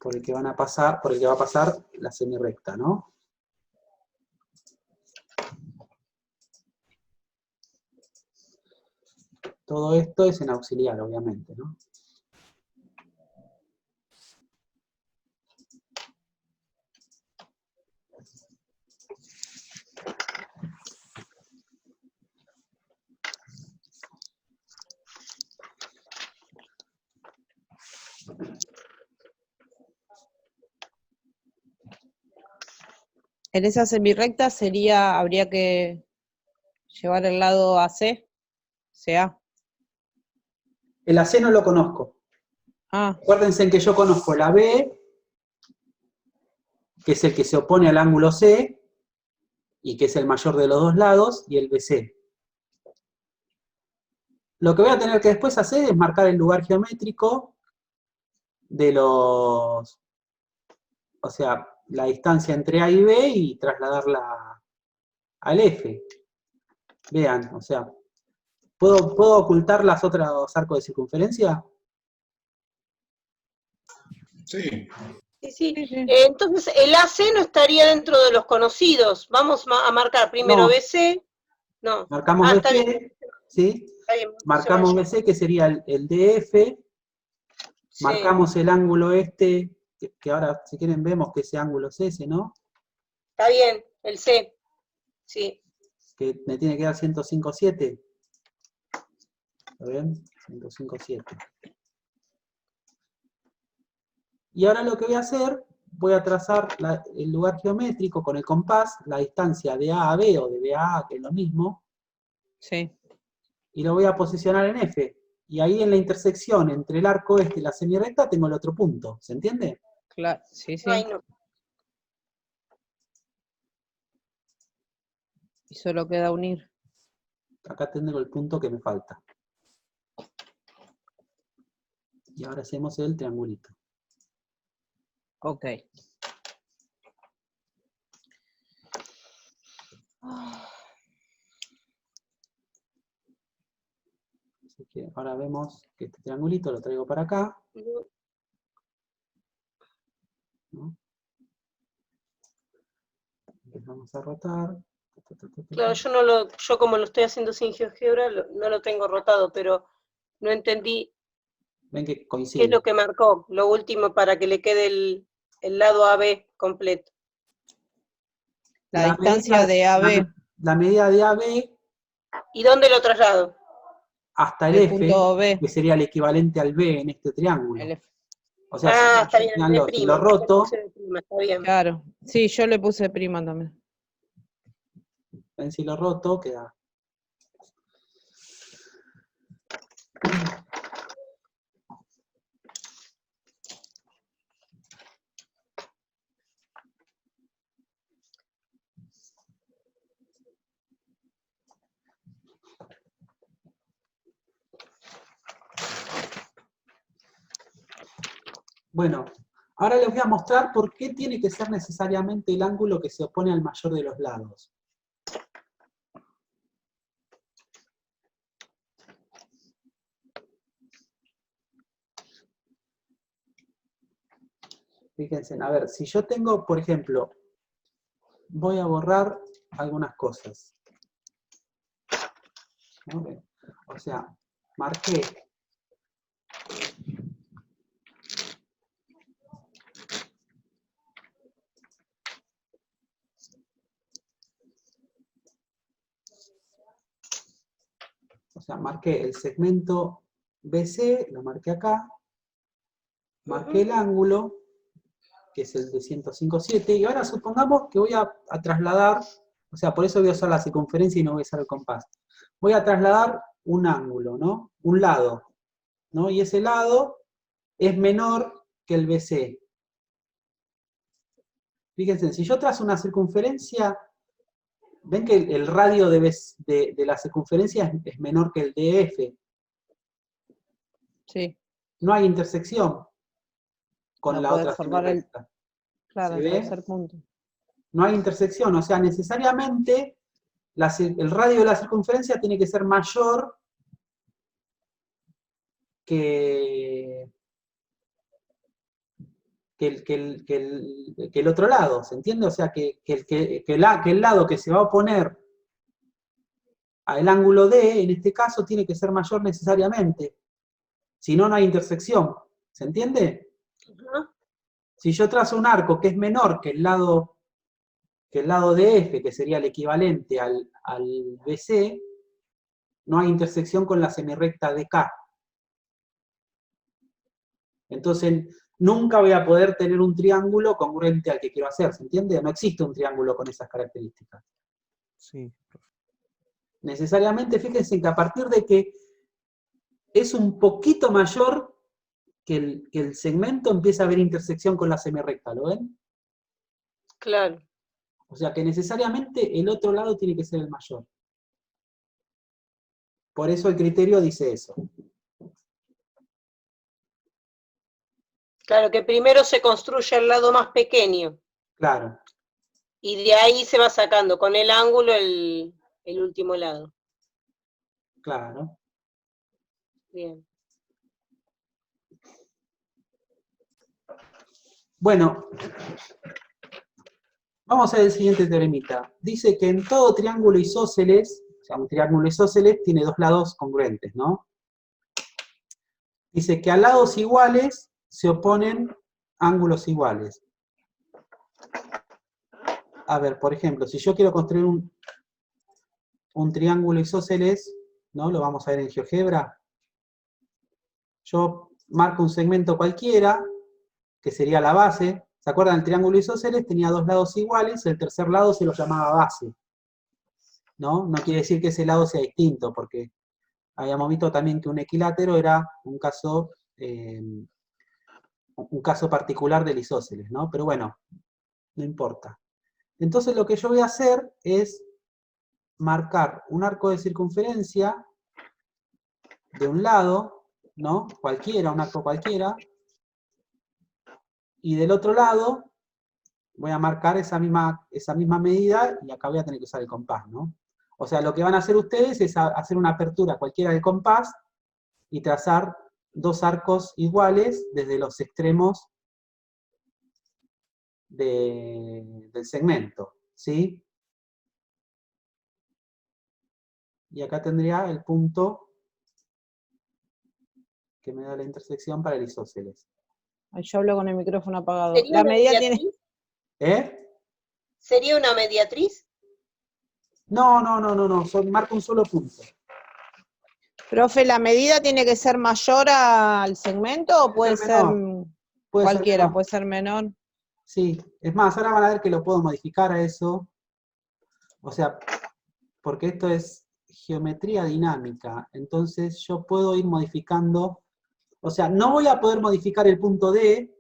por el que va a pasar la semirrecta, ¿no? Todo esto es en auxiliar, obviamente, ¿no? En esa semirrecta habría que llevar el lado AC, CA. El AC no lo conozco. Ah, Acuérdense en que yo conozco la B, que es el que se opone al ángulo C, y que es el mayor de los dos lados, y el BC. Lo que voy a tener que después hacer es marcar el lugar geométrico de los... O sea, la distancia entre A y B y trasladarla al F. Vean, o sea, ¿Puedo ocultar las otros arcos de circunferencia? Sí. Sí, sí. Sí, sí. Entonces, el AC no estaría dentro de los conocidos. Vamos a marcar primero No. BC. No. Marcamos Está bien, BC, ¿sí? está bien. no se Marcamos vaya. BC, que sería el DF. Sí, Marcamos el ángulo este, que ahora, si quieren, vemos que ese ángulo es ese, ¿no? está bien, el C. Sí. Que me tiene que dar 105,7. ¿Está bien? 105,7. Y ahora lo que voy a hacer, voy a trazar el lugar geométrico con el compás, la distancia de A a B o de B a A, que es lo mismo, Sí, y lo voy a posicionar en F. Y ahí en la intersección entre el arco este y la semirecta tengo el otro punto. ¿Se entiende? claro, sí, Ay, sí. no. Y solo queda unir. Acá tengo el punto que me falta. Y ahora hacemos el triangulito. Ok. Así que ahora vemos que este triangulito lo traigo para acá, ¿no? Empezamos a rotar. Claro, yo como lo estoy haciendo sin GeoGebra, no lo tengo rotado, pero no entendí Ven que qué es coincide. lo que marcó, lo último para que le quede el lado AB completo. La distancia de AB La medida de AB ¿Y dónde lo traslado? hasta el del F, punto B. que sería el equivalente al B en este triángulo. el F. O sea, Está bien, el B si prima. lo roto, Está bien. Claro. Sí, yo le puse prima también. ven si lo roto, queda. Bueno, ahora les voy a mostrar por qué tiene que ser necesariamente el ángulo que se opone al mayor de los lados. Fíjense, a ver, si yo tengo, por ejemplo, voy a borrar algunas cosas. ¿No? O sea, marqué marqué el segmento BC, lo marqué acá, marqué el ángulo, que es el de 105,7, y ahora supongamos que voy a trasladar, o sea, por eso voy a usar la circunferencia y no voy a usar el compás. Voy a trasladar un ángulo, ¿no? Un lado, ¿no? Y ese lado es menor que el BC. Fíjense, si yo trazo una circunferencia, ven que el radio de la circunferencia es menor que el de F. Sí. No hay intersección con No la puede otra formar semirecta. claro, ¿Se el ve? tercer punto. No hay intersección, o sea, necesariamente el radio de la circunferencia tiene que ser mayor que el otro lado, ¿se entiende? O sea, que el lado que se va a oponer al ángulo D, en este caso, tiene que ser mayor necesariamente. Si no, no hay intersección. ¿Se entiende? Ajá. Si yo trazo un arco que es menor que el lado de F, que sería el equivalente al BC, no hay intersección con la semirecta de K. Entonces, nunca voy a poder tener un triángulo congruente al que quiero hacer, ¿se entiende? No existe un triángulo con esas características. Sí, Necesariamente, fíjense que a partir de que es un poquito mayor que el segmento, empieza a haber intersección con la semirecta, ¿lo ven? Claro. O sea que necesariamente el otro lado tiene que ser el mayor. Por eso el criterio dice eso. Claro, que primero se construye el lado más pequeño. Claro. Y de ahí se va sacando con el ángulo el último lado. Claro. Bien. Bueno, vamos a ver el siguiente teoremita. Dice que en todo triángulo isósceles, o sea, un triángulo isósceles tiene dos lados congruentes, ¿no? Dice que a lados iguales se oponen ángulos iguales. A ver, por ejemplo, si yo quiero construir un triángulo isósceles, ¿no? Lo vamos a ver en GeoGebra. Yo marco un segmento cualquiera, que sería la base. ¿Se acuerdan? El triángulo isósceles tenía dos lados iguales, el tercer lado se lo llamaba base. ¿No? No quiere decir que ese lado sea distinto, porque habíamos visto también que un equilátero era un caso particular del isósceles, ¿no? Pero bueno, no importa. Entonces lo que yo voy a hacer es marcar un arco de circunferencia de un lado, ¿no? Cualquiera, un arco cualquiera, y del otro lado voy a marcar esa misma medida, y acá voy a tener que usar el compás, ¿no? O sea, lo que van a hacer ustedes es hacer una apertura cualquiera del compás y trazar dos arcos iguales desde los extremos del segmento, ¿sí? Y acá tendría el punto que me da la intersección para el isósceles. Ay, yo hablo con el micrófono apagado. ¿Sería La una medida tiene... mediatriz? ¿Eh? ¿Sería una mediatriz? No, marca un solo punto. Profe, ¿la medida tiene que ser mayor al segmento o puede ser Puede ser cualquiera, menor. puede ser menor? Sí, es más, ahora van a ver que lo puedo modificar a eso. O sea, porque esto es geometría dinámica, entonces yo puedo ir modificando, o sea, no voy a poder modificar el punto D,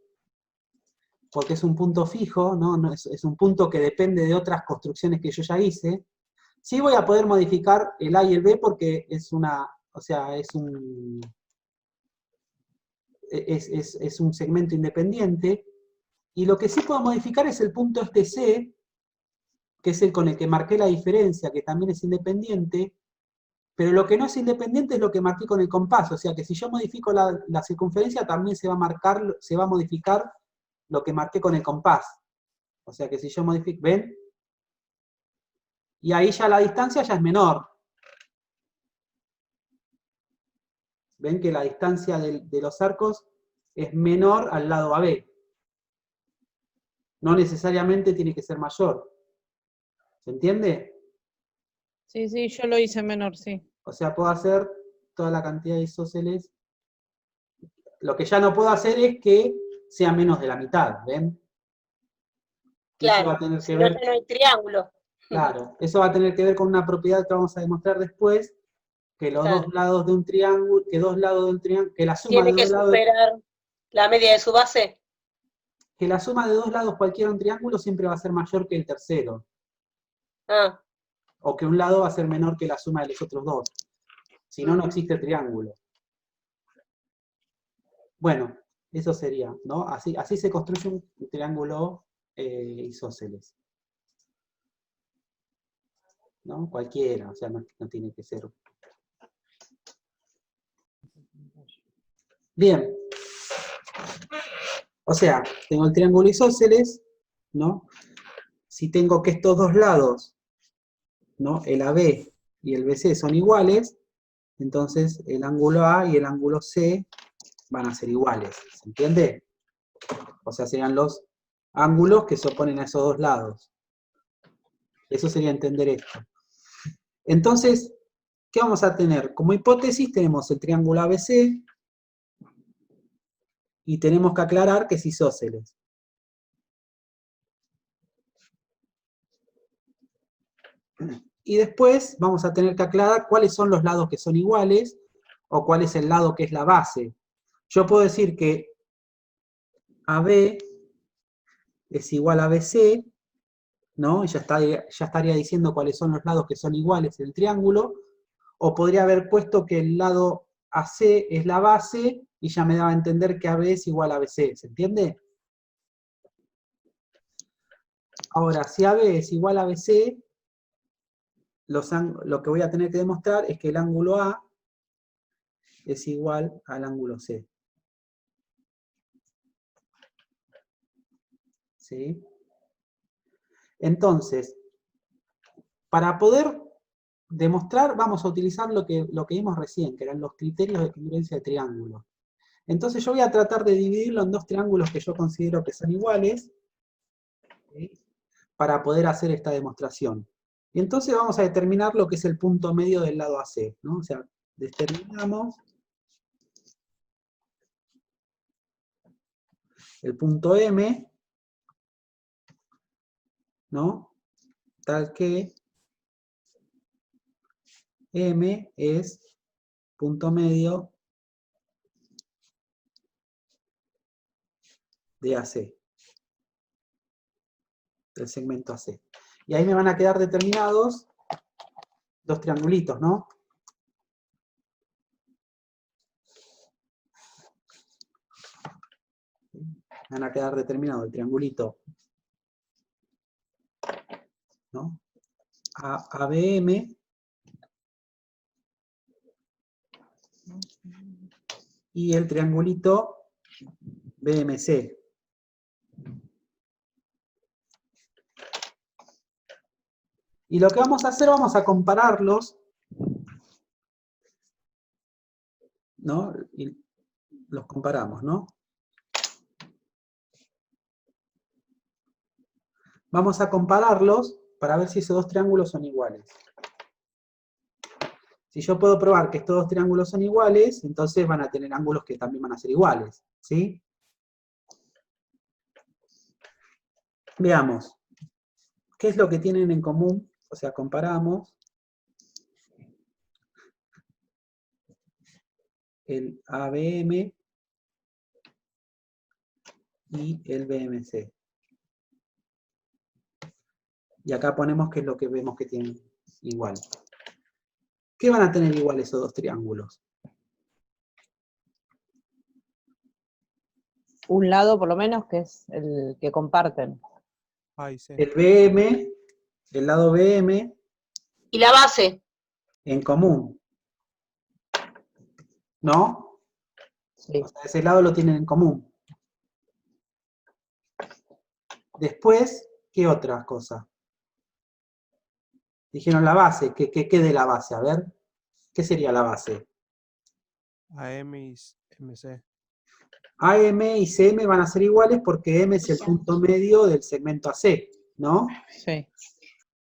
porque es un punto fijo, ¿no? Es un punto que depende de otras construcciones que yo ya hice. Sí voy a poder modificar el A y el B porque es es un segmento independiente, y lo que sí puedo modificar es el punto este C, que es el con el que marqué la diferencia, que también es independiente, pero lo que no es independiente es lo que marqué con el compás, o sea que si yo modifico la circunferencia también se va a modificar lo que marqué con el compás. O sea que si yo modifico, ¿ven? Y ahí ya la distancia ya es menor. ¿Ven que la distancia de los arcos es menor al lado AB? No necesariamente tiene que ser mayor. ¿Se entiende? Sí, yo lo hice menor, sí. O sea, puedo hacer toda la cantidad de isósceles. Lo que ya no puedo hacer es que sea menos de la mitad, ¿ven? Y eso va Claro, a tener que si no ver, ya no hay triángulo. claro, eso va a tener que ver con una propiedad que vamos a demostrar después, que los Claro. dos lados de un triángulo, que la suma de Tiene que dos lados, superar la media de su base. que la suma de dos lados cualquiera de un triángulo siempre va a ser mayor que el tercero, Ah, o que un lado va a ser menor que la suma de los otros dos. Si no, no existe triángulo. Bueno, eso sería, ¿no? Así se construye un triángulo isósceles. ¿No? Cualquiera, o sea, no tiene que ser. Bien. O sea, tengo el triángulo isósceles, ¿no? Si tengo que estos dos lados, ¿no? El AB y el BC son iguales, entonces el ángulo A y el ángulo C van a ser iguales, ¿se entiende? O sea, serían los ángulos que se oponen a esos dos lados. Eso sería entender esto. Entonces, ¿qué vamos a tener? Como hipótesis tenemos el triángulo ABC y tenemos que aclarar que es isósceles. Y después vamos a tener que aclarar cuáles son los lados que son iguales o cuál es el lado que es la base. Yo puedo decir que AB es igual a BC, ¿no? Y ya estaría diciendo cuáles son los lados que son iguales del triángulo, o podría haber puesto que el lado AC es la base y ya me daba a entender que AB es igual a BC, ¿se entiende? Ahora, si AB es igual a BC, lo que voy a tener que demostrar es que el ángulo A es igual al ángulo C. ¿Sí? Entonces, para poder demostrar, vamos a utilizar lo que vimos recién, que eran los criterios de congruencia de triángulos. Entonces yo voy a tratar de dividirlo en dos triángulos que yo considero que son iguales, ¿sí? Para poder hacer esta demostración. Y entonces vamos a determinar lo que es el punto medio del lado AC, ¿no? O sea, determinamos el punto M, ¿no? Tal que M es punto medio de AC, del segmento AC. Y ahí me van a quedar determinados dos triangulitos, ¿no? Van a quedar determinado el triangulito, ¿no? ABM y el triangulito BMC. Y lo que vamos a hacer, vamos a compararlos, ¿no? Y los comparamos, ¿no? Vamos a compararlos para ver si esos dos triángulos son iguales. Si yo puedo probar que estos dos triángulos son iguales, entonces van a tener ángulos que también van a ser iguales, ¿sí? Veamos. ¿Qué es lo que tienen en común? O sea, comparamos el ABM y el BMC. Y acá ponemos qué es lo que vemos que tienen igual. ¿Qué van a tener igual esos dos triángulos? Un lado, por lo menos, que es el que comparten. A y C. El BM, el lado BM, Y la base. en común. ¿No? Sí. O sea, ese lado lo tienen en común. Después, ¿qué otra cosa? Dijeron la base. ¿Qué de la base? A ver, ¿qué sería la base? AM y MC. AM y CM van a ser iguales porque M es el punto medio del segmento AC, ¿no? Sí.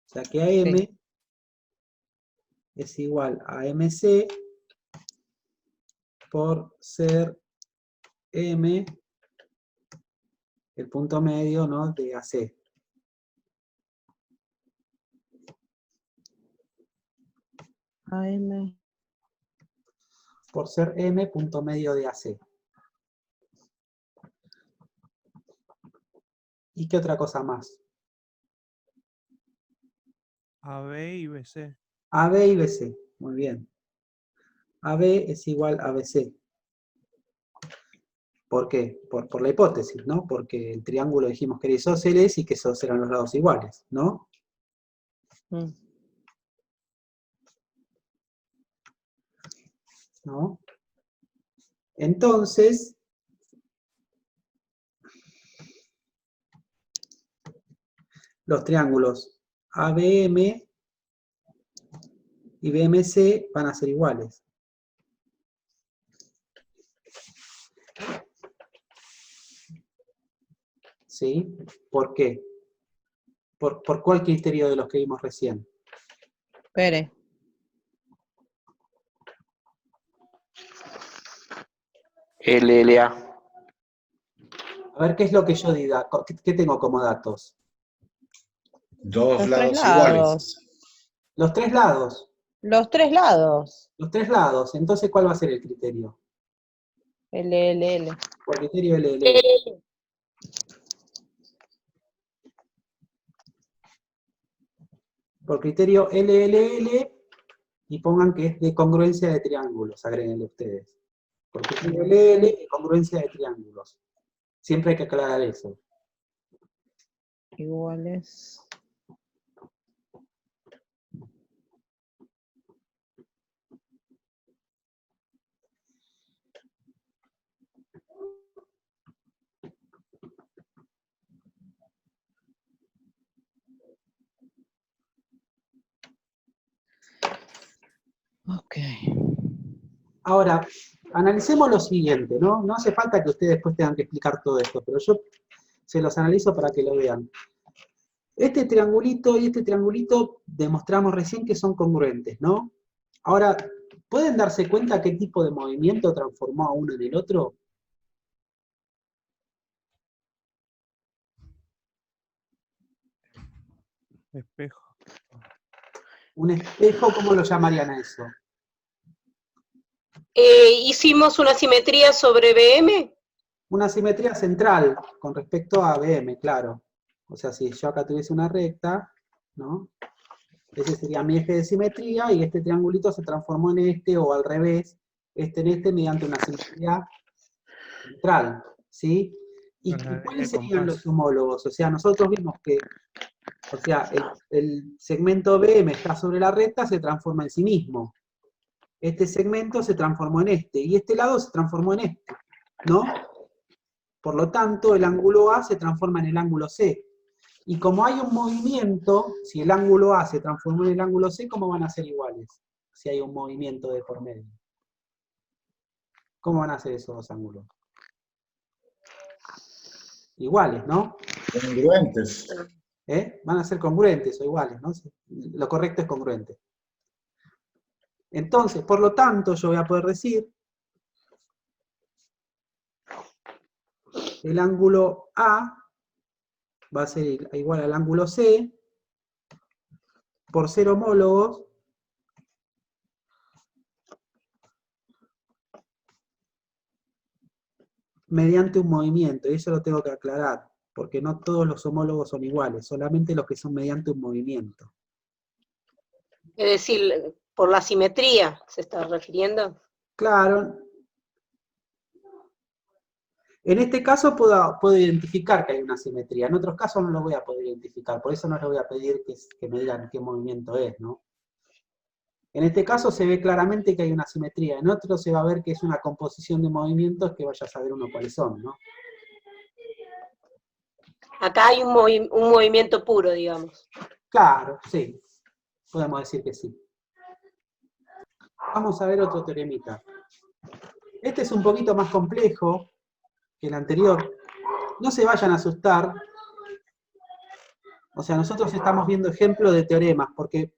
O sea que AM Sí. es igual a MC por ser M el punto medio, ¿no? De AC. AM. Por ser M punto medio de AC. ¿Y qué otra cosa más? AB y BC. AB y BC, muy bien. AB es igual a BC. ¿Por qué? Por la hipótesis, ¿no? Porque el triángulo dijimos que era isósceles y que esos eran los lados iguales, ¿no? Mm. ¿No? Entonces, los triángulos ABM y BMC van a ser iguales. ¿Sí? ¿Por qué? ¿Por cuál criterio de los que vimos recién? Espere. LLA. A ver, ¿qué es lo que yo diga? ¿Qué tengo como datos? Dos Los tres lados iguales. lados. Los tres lados. Los tres lados. Los tres lados. Entonces, ¿cuál va a ser el criterio? LLL. Por criterio LL. Por criterio LLL y pongan que es de congruencia de triángulos, agréguenle ustedes. Por criterio LL y congruencia de triángulos. Siempre hay que aclarar eso. Iguales. Ahora, analicemos lo siguiente, ¿no? No hace falta que ustedes después tengan que explicar todo esto, pero yo se los analizo para que lo vean. Este triangulito y este triangulito demostramos recién que son congruentes, ¿no? Ahora, ¿pueden darse cuenta qué tipo de movimiento transformó a uno en el otro? Espejo. Un espejo, ¿cómo lo llamarían a eso? Hicimos una simetría sobre BM. Una simetría central con respecto a BM, claro. O sea, si yo acá tuviese una recta, ¿no? Ese sería mi eje de simetría y este triangulito se transformó en este o al revés, este en este mediante una simetría central, ¿sí? ¿Y cuáles serían los homólogos? O sea, nosotros vimos que, o sea, el segmento BM está sobre la recta, se transforma en sí mismo. Este segmento se transformó en este, y este lado se transformó en este, ¿no? Por lo tanto, el ángulo A se transforma en el ángulo C. Y como hay un movimiento, si el ángulo A se transformó en el ángulo C, ¿cómo van a ser iguales? Si hay un movimiento de por medio. ¿Cómo van a ser esos dos ángulos? Iguales, ¿no? Congruentes. Van a ser congruentes o iguales, ¿no? Lo correcto es congruente. Entonces, por lo tanto, yo voy a poder decir el ángulo A va a ser igual al ángulo C por ser homólogos mediante un movimiento, y eso lo tengo que aclarar, porque no todos los homólogos son iguales, solamente los que son mediante un movimiento. Es decir, por la simetría, ¿se está refiriendo? Claro. En este caso puedo identificar que hay una simetría, en otros casos no lo voy a poder identificar, por eso no les voy a pedir que me digan qué movimiento es, ¿no? En este caso se ve claramente que hay una simetría, en otros se va a ver que es una composición de movimientos que vaya a saber uno cuáles son, ¿no? Acá hay un movimiento puro, digamos. Claro, sí, podemos decir que sí. Vamos a ver otro teoremita. Este es un poquito más complejo que el anterior. No se vayan a asustar. O sea, nosotros estamos viendo ejemplos de teoremas, porque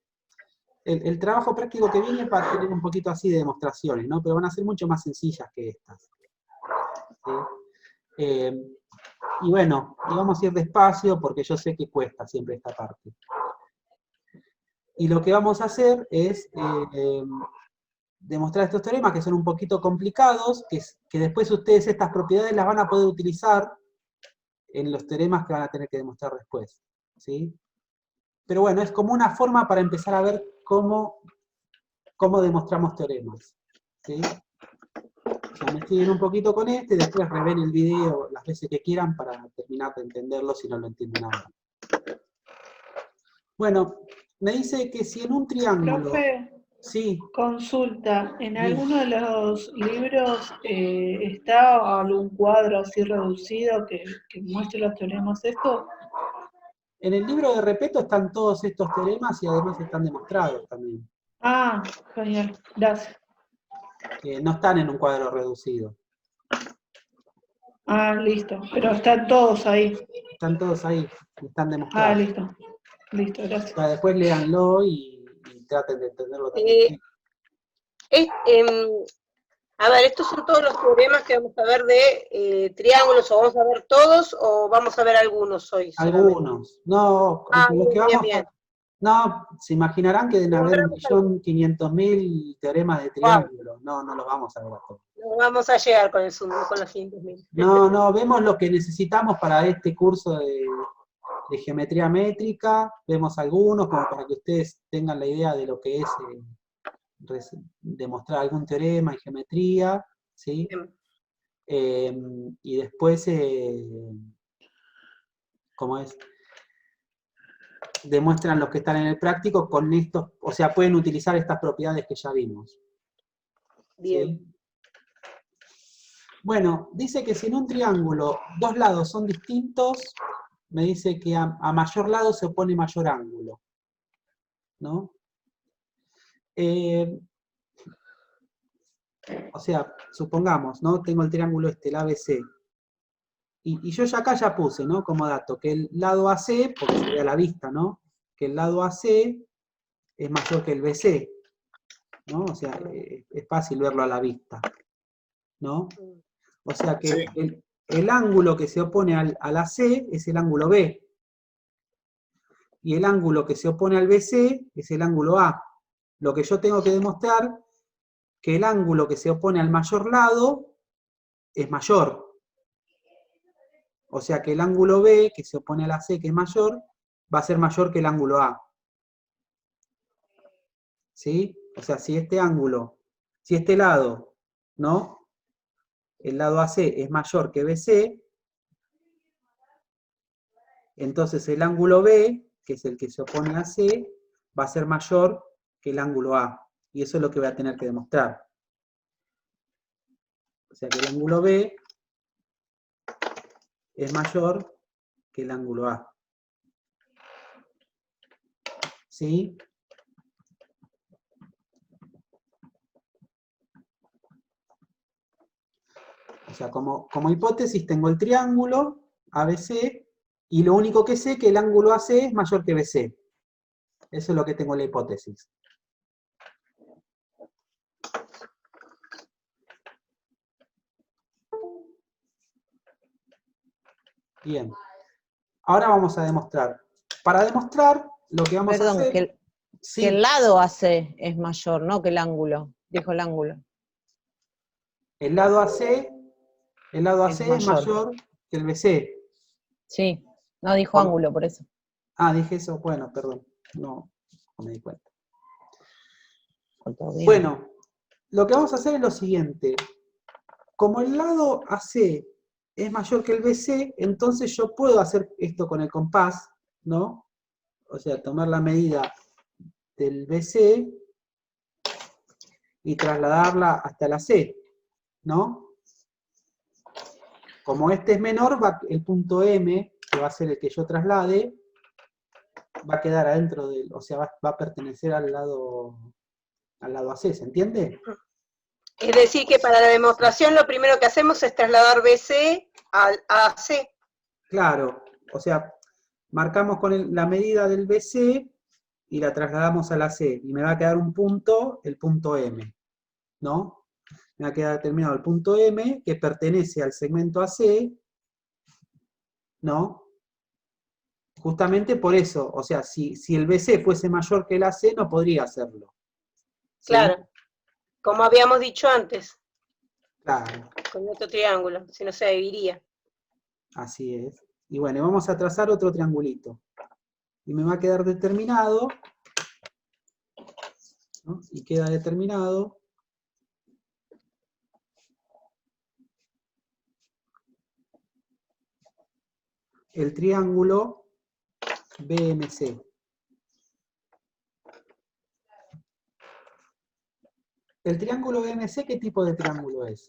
el trabajo práctico que viene va a tener un poquito así de demostraciones, ¿no? Pero van a ser mucho más sencillas que estas. ¿Sí? Y bueno, y vamos a ir despacio porque yo sé que cuesta siempre esta parte. Y lo que vamos a hacer es demostrar estos teoremas que son un poquito complicados, que después ustedes estas propiedades las van a poder utilizar en los teoremas que van a tener que demostrar después. ¿Sí? Pero bueno, es como una forma para empezar a ver cómo demostramos teoremas. ¿Sí? O sea, me siguen un poquito con este, después reven el video las veces que quieran para terminar de entenderlo si no lo entienden ahora. Bueno, me dice que si en un triángulo... Profe, Sí, consulta, ¿en Bien. alguno de los libros está algún cuadro así reducido que muestre los teoremas estos? en el libro de Repeto están todos estos teoremas y además están demostrados también. Ah, genial, gracias. Que no están en un cuadro reducido. Ah, listo, pero están todos ahí. Están todos ahí, están Ah, demostrados. listo, gracias. O sea, después léanlo y traten de entenderlo también. A ver, ¿estos son todos los teoremas que vamos a ver de triángulos, o vamos a ver todos, o vamos a ver algunos hoy solamente? Algunos. No, Ah, lo que vamos bien. No, se imaginarán que deben haber Nombramos 1.500.000 teoremas de triángulo. No, no los vamos a ver a todos. No vamos a llegar con el Zoom, con los 500.000. No, vemos lo que necesitamos para este curso de geometría métrica, vemos algunos como para que ustedes tengan la idea de lo que es demostrar algún teorema en geometría, ¿sí? Y después, ¿cómo es? Demuestran los que están en el práctico con estos, o sea, pueden utilizar estas propiedades que ya vimos. Bien. ¿Sí? Bueno, dice que si en un triángulo dos lados son distintos, me dice que a mayor lado se opone mayor ángulo, ¿no? O sea, supongamos, ¿no? Tengo el triángulo este, el ABC. Y yo ya acá ya puse, ¿no? Como dato, que el lado AC, porque se ve a la vista, ¿no? Que el lado AC es mayor que el BC, ¿no? O sea, es fácil verlo a la vista, ¿no? O sea que Sí. el ángulo que se opone al AC es el ángulo B. Y el ángulo que se opone al BC es el ángulo A. Lo que yo tengo que demostrar que el ángulo que se opone al mayor lado es mayor. O sea que el ángulo B, que se opone a la C, que es mayor, va a ser mayor que el ángulo A. ¿Sí? O sea, si este ángulo, si este lado, ¿no? El lado AC es mayor que BC, entonces el ángulo B, que es el que se opone a C, va a ser mayor que el ángulo A. Y eso es lo que voy a tener que demostrar. O sea que el ángulo B es mayor que el ángulo A. ¿Sí? O sea, como hipótesis tengo el triángulo ABC y lo único que sé es que el ángulo AC es mayor que BC. Eso es lo que tengo en la hipótesis. Bien. Ahora vamos a demostrar. Para demostrar, lo que vamos a Perdón, hacer... que el lado AC es mayor, no que el ángulo. Dijo el ángulo. El lado AC Es es mayor que el BC. Sí, no dijo ángulo, por eso. Ah, dije eso. Bueno, perdón. No me di cuenta. Todo bien. Bueno, lo que vamos a hacer es lo siguiente. Como el lado AC es mayor que el BC, entonces yo puedo hacer esto con el compás, ¿no? O sea, tomar la medida del BC y trasladarla hasta la C, ¿no? Como este es menor, el punto M, que va a ser el que yo traslade, va a quedar adentro del, o sea, va a pertenecer al lado AC, ¿se entiende? Es decir, que para la demostración lo primero que hacemos es trasladar BC al AC. Claro, o sea, marcamos con la medida del BC y la trasladamos a la C, y me va a quedar un punto, el punto M, ¿no? Me va a quedar determinado el punto M, que pertenece al segmento AC, ¿no? Justamente por eso, o sea, si el BC fuese mayor que el AC, no podría hacerlo. ¿Sí? Claro, como habíamos dicho antes, Claro, con otro triángulo, si no se dividiría. así es. Y bueno, vamos a trazar otro triangulito. Y me va a quedar determinado, ¿no? Y queda determinado el triángulo BMC. ¿El triángulo BMC qué tipo de triángulo es?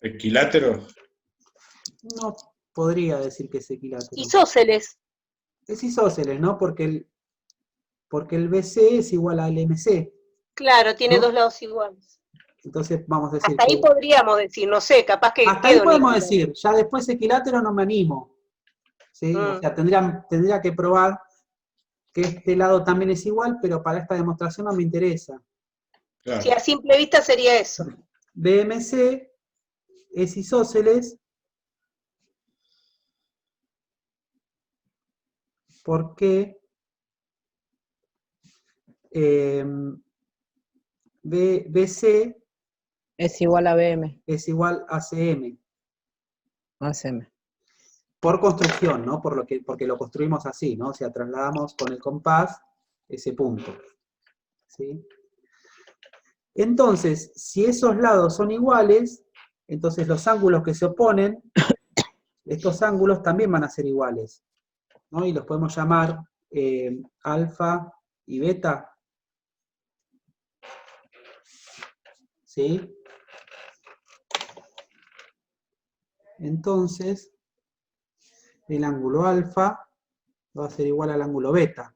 Equilátero. No podría decir que es equilátero. Isósceles. Es isósceles, ¿no? Porque el BC es igual al MC. Claro, tiene ¿no? dos lados iguales. Entonces vamos a decir Hasta ahí podríamos decir, no sé, capaz que hasta ahí queda un podemos equilátero. decir, ya después equilátero no me animo. ¿Sí? O sea, tendría que probar que este lado también es igual, pero para esta demostración no me interesa. Claro. Si a simple vista sería eso. BMC es isósceles porque BC Es igual a BM. es igual a CM. ACM. Por construcción, ¿no? Porque lo construimos así, ¿no? O sea, trasladamos con el compás ese punto. ¿Sí? Entonces, si esos lados son iguales, entonces los ángulos que se oponen, estos ángulos también van a ser iguales, ¿no? Y los podemos llamar alfa y beta. ¿Sí? Entonces, el ángulo alfa va a ser igual al ángulo beta,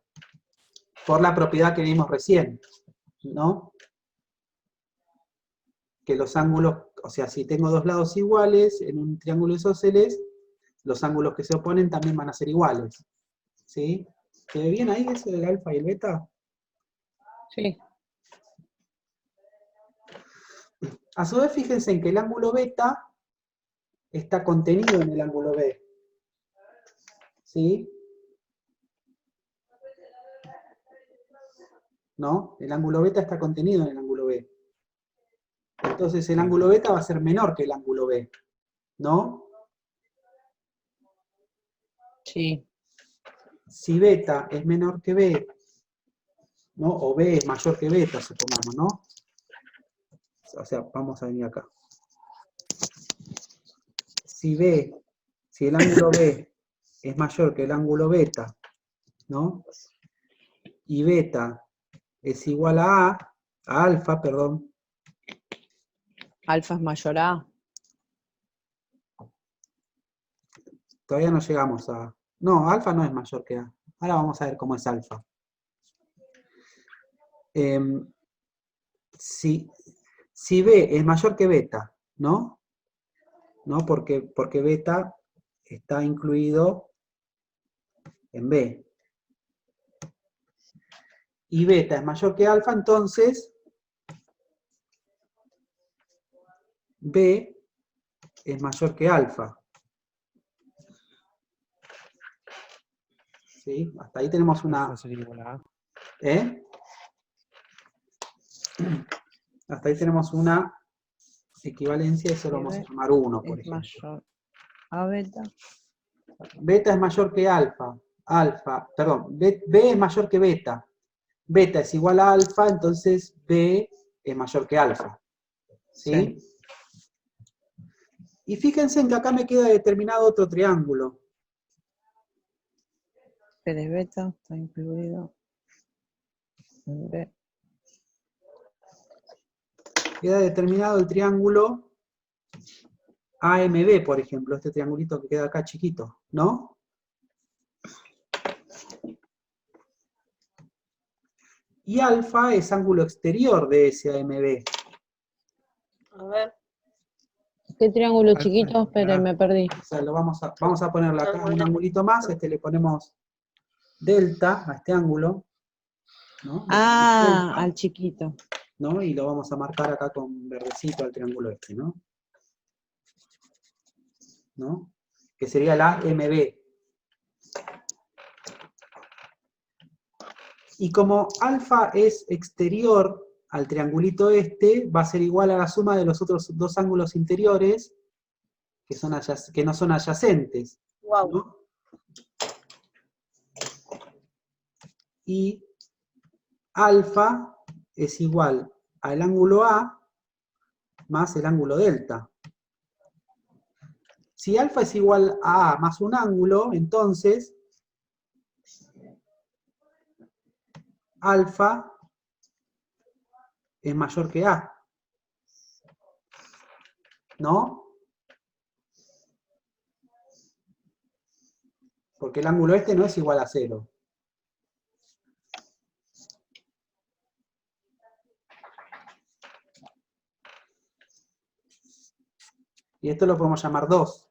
por la propiedad que vimos recién, ¿no? que los ángulos, o sea, si tengo dos lados iguales en un triángulo isósceles, los ángulos que se oponen también van a ser iguales. ¿Sí? ¿Se ve bien ahí eso del alfa y el beta? Sí. A su vez, fíjense en que el ángulo beta está contenido en el ángulo B. ¿Sí? ¿No? El ángulo beta está contenido en el ángulo B. Entonces el ángulo beta va a ser menor que el ángulo B. ¿No? Sí. Si beta es menor que B, ¿no? O B es mayor que beta, supongamos, ¿no? O sea, vamos a venir acá. Si el ángulo B es mayor que el ángulo beta, ¿no? Y beta es igual a alfa, perdón. Alfa es mayor a. Todavía no llegamos a... No, alfa no es mayor que A. Ahora vamos a ver cómo es alfa. Si B es mayor que beta, ¿no? ¿No? Porque beta está incluido en B. Y beta es mayor que alfa, entonces B es mayor que alfa. ¿Sí? Hasta ahí tenemos una... Alfa sería igual a A. ¿Eh? Hasta ahí tenemos una equivalencia, eso lo vamos a llamar 1, por Es ejemplo. mayor a beta. Beta es mayor que alfa. B es mayor que beta. Beta es igual a alfa, entonces B es mayor que alfa. ¿Sí? Y fíjense en que acá me queda determinado otro triángulo. P de beta está incluido en B. Queda determinado el triángulo AMB, por ejemplo, este triangulito que queda acá chiquito, ¿no? Y alfa es ángulo exterior de ese AMB. A ver. ¿Qué triángulo Alfa chiquito? es igual Espere, a- me perdí. O sea, vamos a ponerle acá A un ver. angulito más, le ponemos delta a este ángulo, ¿no? Ah, Delta, al chiquito. ¿no? Y lo vamos a marcar acá con verdecito al triángulo este, ¿no? ¿No? Que sería la MB. Y como alfa es exterior al triangulito este, va a ser igual a la suma de los otros dos ángulos interiores que no son adyacentes, Wow. ¿no? Y alfa es igual al ángulo A más el ángulo delta. Si alfa es igual a A más un ángulo, entonces alfa es mayor que A. ¿No? Porque el ángulo este no es igual a 0. Y esto lo podemos llamar 2.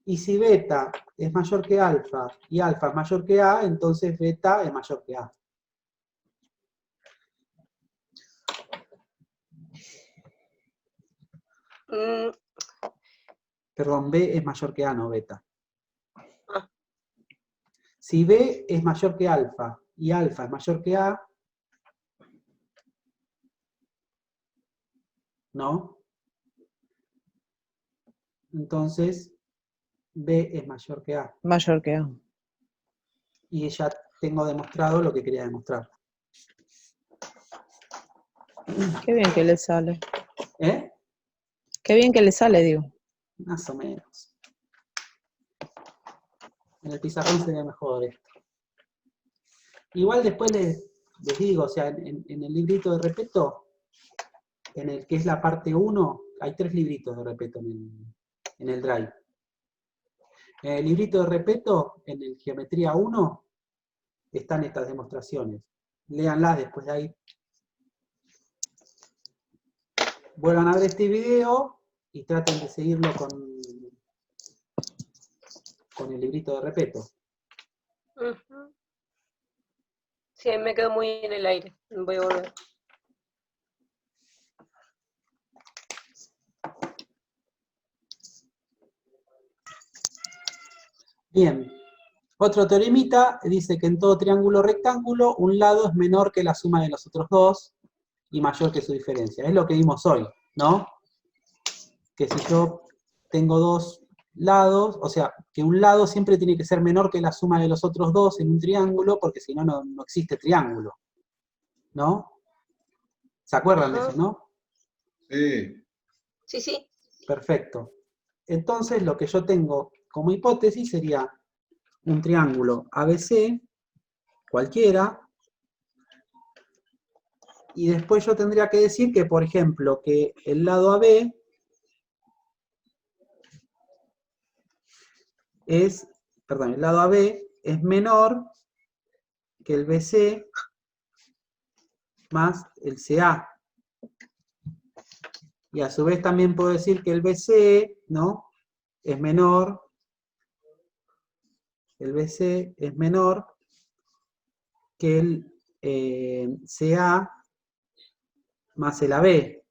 Y si beta es mayor que alfa y alfa es mayor que A, entonces beta es mayor que A. Perdón, B es mayor que A, no beta. Ah. Si B es mayor que alfa y alfa es mayor que A, ¿no? Entonces B es mayor que A. Mayor que A. Y ya tengo demostrado lo que quería demostrar. Qué bien que le sale. ¿Eh? Qué bien que le sale, digo. Más o menos. En el pizarrón sería mejor esto. Igual después les digo, o sea, en el librito de Repetto, en el que es la parte 1, hay 3 libritos de Repetto en el Drive. En el librito de Repetto, en el Geometría 1, están estas demostraciones. Léanlas después de ahí. vuelvan a ver este video y traten de seguirlo con el librito de Repetto. Ujú. Sí, me quedo muy en el aire. Voy a volver. Bien. Otro teoremita dice que en todo triángulo rectángulo un lado es menor que la suma de los otros dos y mayor que su diferencia. Es lo que vimos hoy, ¿no? Que si yo tengo dos lados, o sea, que un lado siempre tiene que ser menor que la suma de los otros dos en un triángulo, porque si no, no existe triángulo, ¿no? ¿Se acuerdan de Ajá. eso, no? Sí. Sí, sí. Perfecto. Entonces, lo que yo tengo como hipótesis sería un triángulo ABC, cualquiera, y después yo tendría que decir que, por ejemplo, que el lado AB el lado AB es menor que el BC más el CA. Y a su vez también puedo decir que el BC, ¿no? Es menor, el BC es menor que el CA más el AB.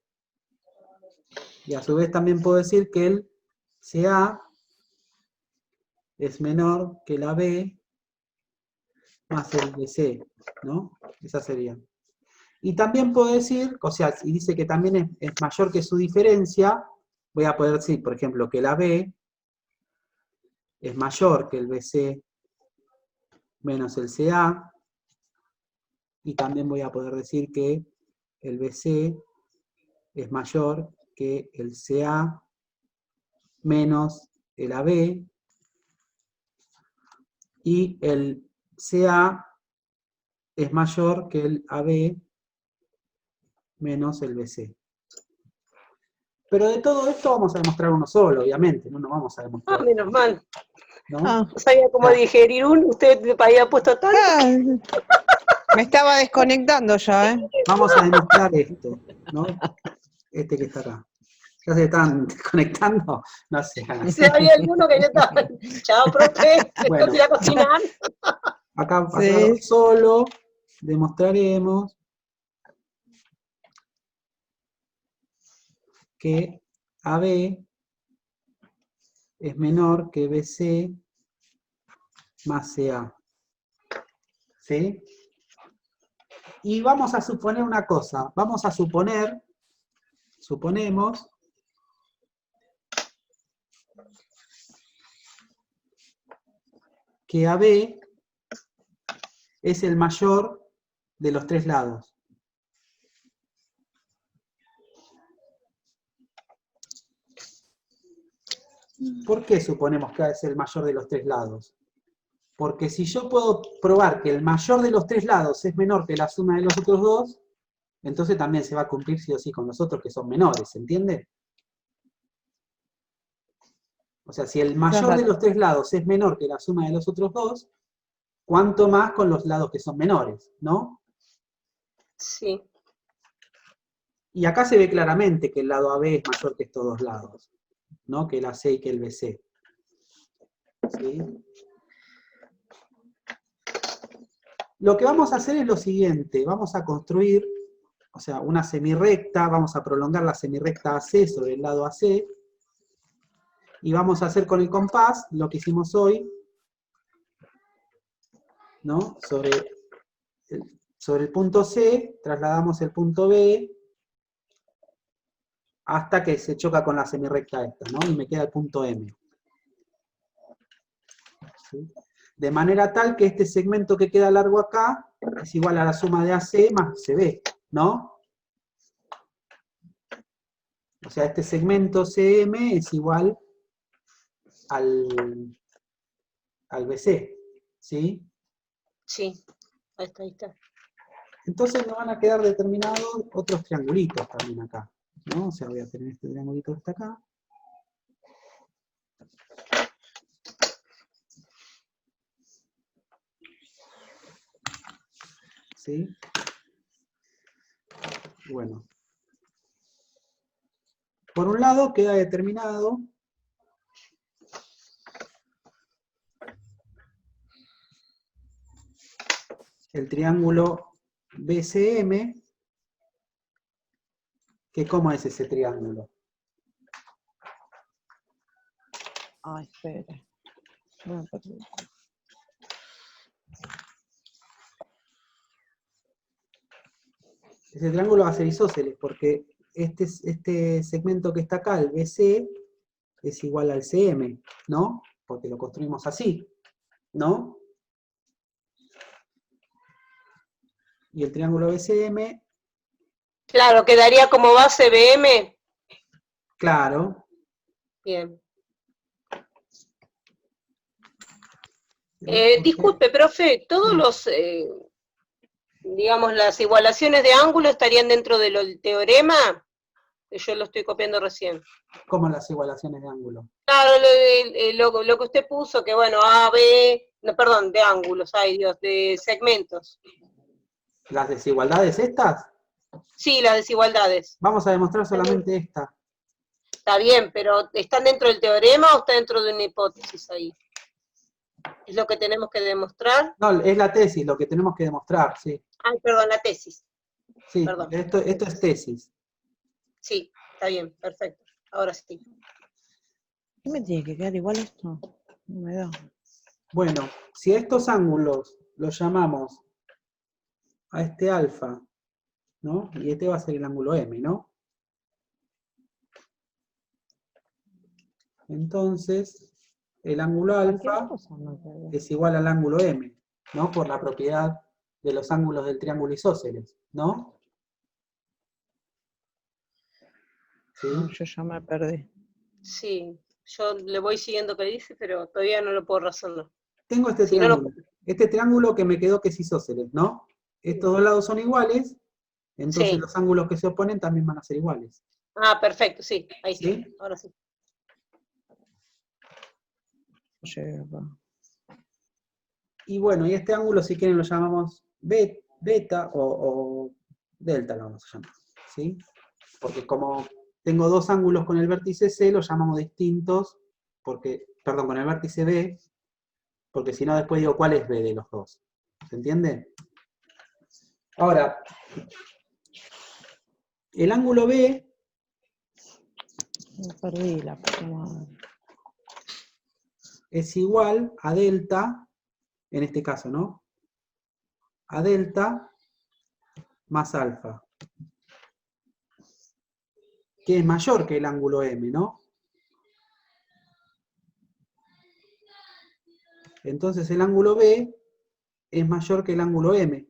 Y a su vez también puedo decir que el CA es menor que el AB más el BC, ¿no? Esa sería. Y también puedo decir, o sea, si dice que también es mayor que su diferencia, voy a poder decir, por ejemplo, que el AB es mayor que el BC menos el CA, y también voy a poder decir que el BC es mayor que el CA menos el AB, y el CA es mayor que el AB menos el BC. Pero de todo esto vamos a demostrar uno solo, obviamente, no nos vamos a Ah, demostrar, menos mal. ¿no? Ah, No sabía cómo Claro. digerir usted había puesto tanto. me estaba desconectando ya, ¿eh? Vamos a demostrar esto, ¿no? Este que está acá. ¿Ya se están desconectando? No sé. Si había alguno que ya estaba. Chao, profe, me Bueno. tengo que ir a cocinar. Acá Sí. solo demostraremos que AB es menor que BC más CA. ¿Sí? Y vamos a suponer una cosa. Vamos a suponemos que AB es el mayor de los tres lados. ¿Por qué suponemos que A es el mayor de los tres lados? Porque si yo puedo probar que el mayor de los tres lados es menor que la suma de los otros dos, entonces también se va a cumplir sí o sí con los otros que son menores, ¿se entiende? O sea, si el mayor de Claro. los tres lados es menor que la suma de los otros dos, ¿cuánto más con los lados que son menores, no? Sí. Y acá se ve claramente que el lado AB es mayor que estos dos lados, ¿no? Que el AC y que el BC. ¿Sí? Lo que vamos a hacer es lo siguiente, vamos a construir, o sea, una semirrecta, vamos a prolongar la semirrecta AC sobre el lado AC, y vamos a hacer con el compás lo que hicimos hoy, ¿no? Sobre el punto C, trasladamos el punto B hasta que se choca con la semirrecta esta, ¿no? Y me queda el punto M. ¿Sí? De manera tal que este segmento que queda largo acá es igual a la suma de AC más CB, ¿no? O sea, este segmento CM es igual al BC, ¿sí? Sí. Ahí está, ahí está. Entonces me van a quedar determinados otros triangulitos también acá, ¿no? O sea, voy a tener este triangulito que está acá. ¿Sí? Bueno. Por un lado queda determinado el triángulo BCM, que ¿cómo es ese triángulo? Ay, espera. No, perdón. Ese triángulo va a ser isósceles, porque este segmento que está acá, el BC, es igual al CM, ¿no? Porque lo construimos así, ¿no? Y el triángulo BCM, Claro, quedaría como base BM. claro. Bien. Porque- Disculpe, profe, todos los, digamos, las igualaciones de ángulo estarían dentro del teorema, que yo lo estoy copiando recién. ¿Cómo las igualaciones de ángulo? Claro, lo que usted puso, que bueno, A, B, no, perdón, de ángulos, ay Dios, de segmentos. ¿Las desigualdades estas? Sí, las desigualdades. Vamos a demostrar solamente esta. Está bien, pero ¿están dentro del teorema o está dentro de una hipótesis ahí? ¿Es lo que tenemos que demostrar? No, es la tesis, lo que tenemos que demostrar, sí. Ay, perdón, la tesis. Sí, Perdón. esto es tesis. Sí, está bien, perfecto. Ahora sí. ¿Qué me tiene que quedar igual esto? No me da. Bueno, si a estos ángulos los llamamos a este alfa, ¿no? Y este va a ser el ángulo M, ¿no? Entonces, el ángulo Cualquier alfa cosa no queda. es igual al ángulo M, ¿no? Por la propiedad de los ángulos del triángulo isósceles, ¿no? ¿Sí? No, yo ya me perdí. Sí, yo le voy siguiendo que dice, pero todavía no lo puedo razonar. Tengo este Si no, no- triángulo. Este triángulo que me quedó que es isósceles, ¿no? Estos dos lados son iguales, entonces Sí. los ángulos que se oponen también van a ser iguales. Ah, perfecto, sí, ahí ¿Sí? está, ahora sí. Llega acá. Y bueno, y este ángulo, si quieren, lo llamamos beta o delta, lo vamos a llamar, ¿sí? Porque como tengo dos ángulos con el vértice C, los llamamos distintos, porque, perdón, con el vértice B, porque si no después digo cuál es B de los dos. ¿Se entiende? Ahora, el ángulo B Me perdí la puta madre. es igual a delta, en este caso, ¿no? A delta más alfa, que es mayor que el ángulo M, ¿no? Entonces el ángulo B es mayor que el ángulo M,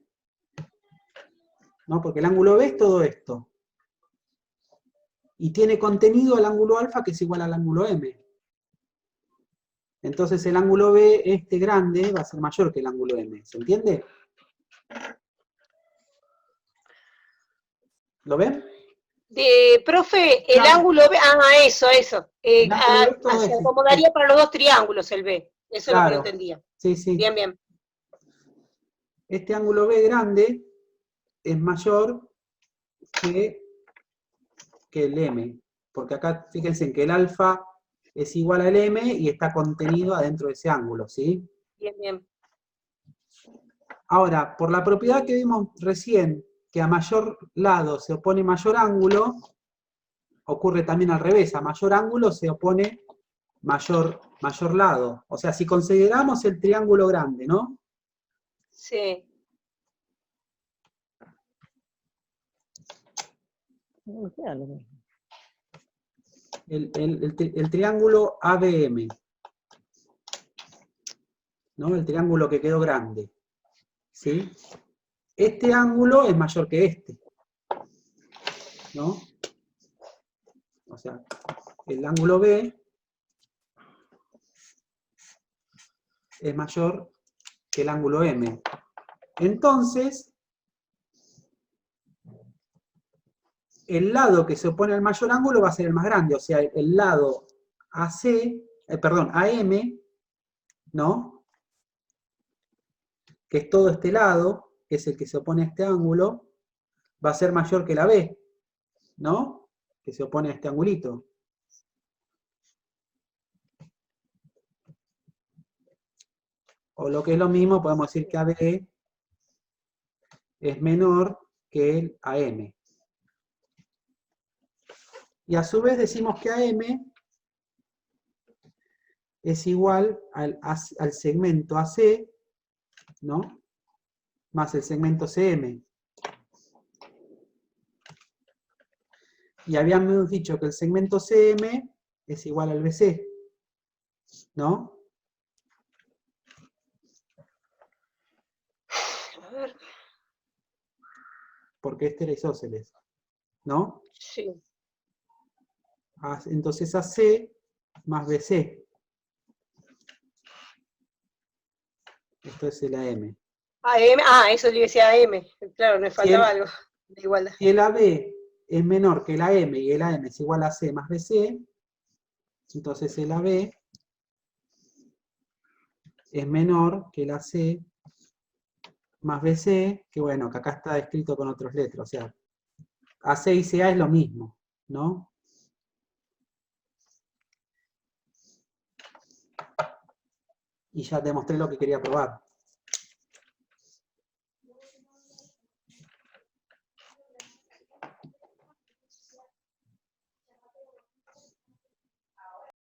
¿no? Porque el ángulo B es todo esto. Y tiene contenido el ángulo alfa que es igual al ángulo M. Entonces el ángulo B, este grande, va a ser mayor que el ángulo M. ¿Se entiende? ¿Lo ven? Profe, el Claro. ángulo B, eso. El ángulo B es todo Se ese. acomodaría para los dos triángulos el B. Eso es lo que no Claro. entendía. Sí, sí. Bien, bien. Este ángulo B grande es mayor que el M. Porque acá, fíjense que el alfa es igual al M y está contenido adentro de ese ángulo, ¿sí? Bien, bien. Ahora, por la propiedad que vimos recién, que a mayor lado se opone mayor ángulo, ocurre también al revés, a mayor ángulo se opone mayor lado. O sea, si consideramos el triángulo grande, ¿no? Sí. No me queda lo mismo. El triángulo ABM, ¿no? El triángulo que quedó grande, ¿sí? Este ángulo es mayor que este, ¿no? O sea, el ángulo B es mayor que el ángulo M. Entonces, el lado que se opone al mayor ángulo va a ser el más grande, o sea, el lado AM, ¿no? Que es todo este lado, que es el que se opone a este ángulo, va a ser mayor que la B, ¿no? que se opone a este angulito. O lo que es lo mismo, podemos decir que AB es menor que el AM. Y a su vez decimos que AM es igual al segmento AC, ¿no? Más el segmento CM. Y habíamos dicho que el segmento CM es igual al BC, ¿no? A ver, Porque este era isósceles, ¿no? sí. Entonces AC más BC. Esto es el AM. Eso le decía AM. Claro, me faltaba algo de igualdad. Si el AB es menor que el AM y el AM es igual a C más BC, entonces el AB es menor que el AC más BC, que bueno, que acá está escrito con otras letras, o sea, AC y CA es lo mismo, ¿no? Y ya demostré lo que quería probar.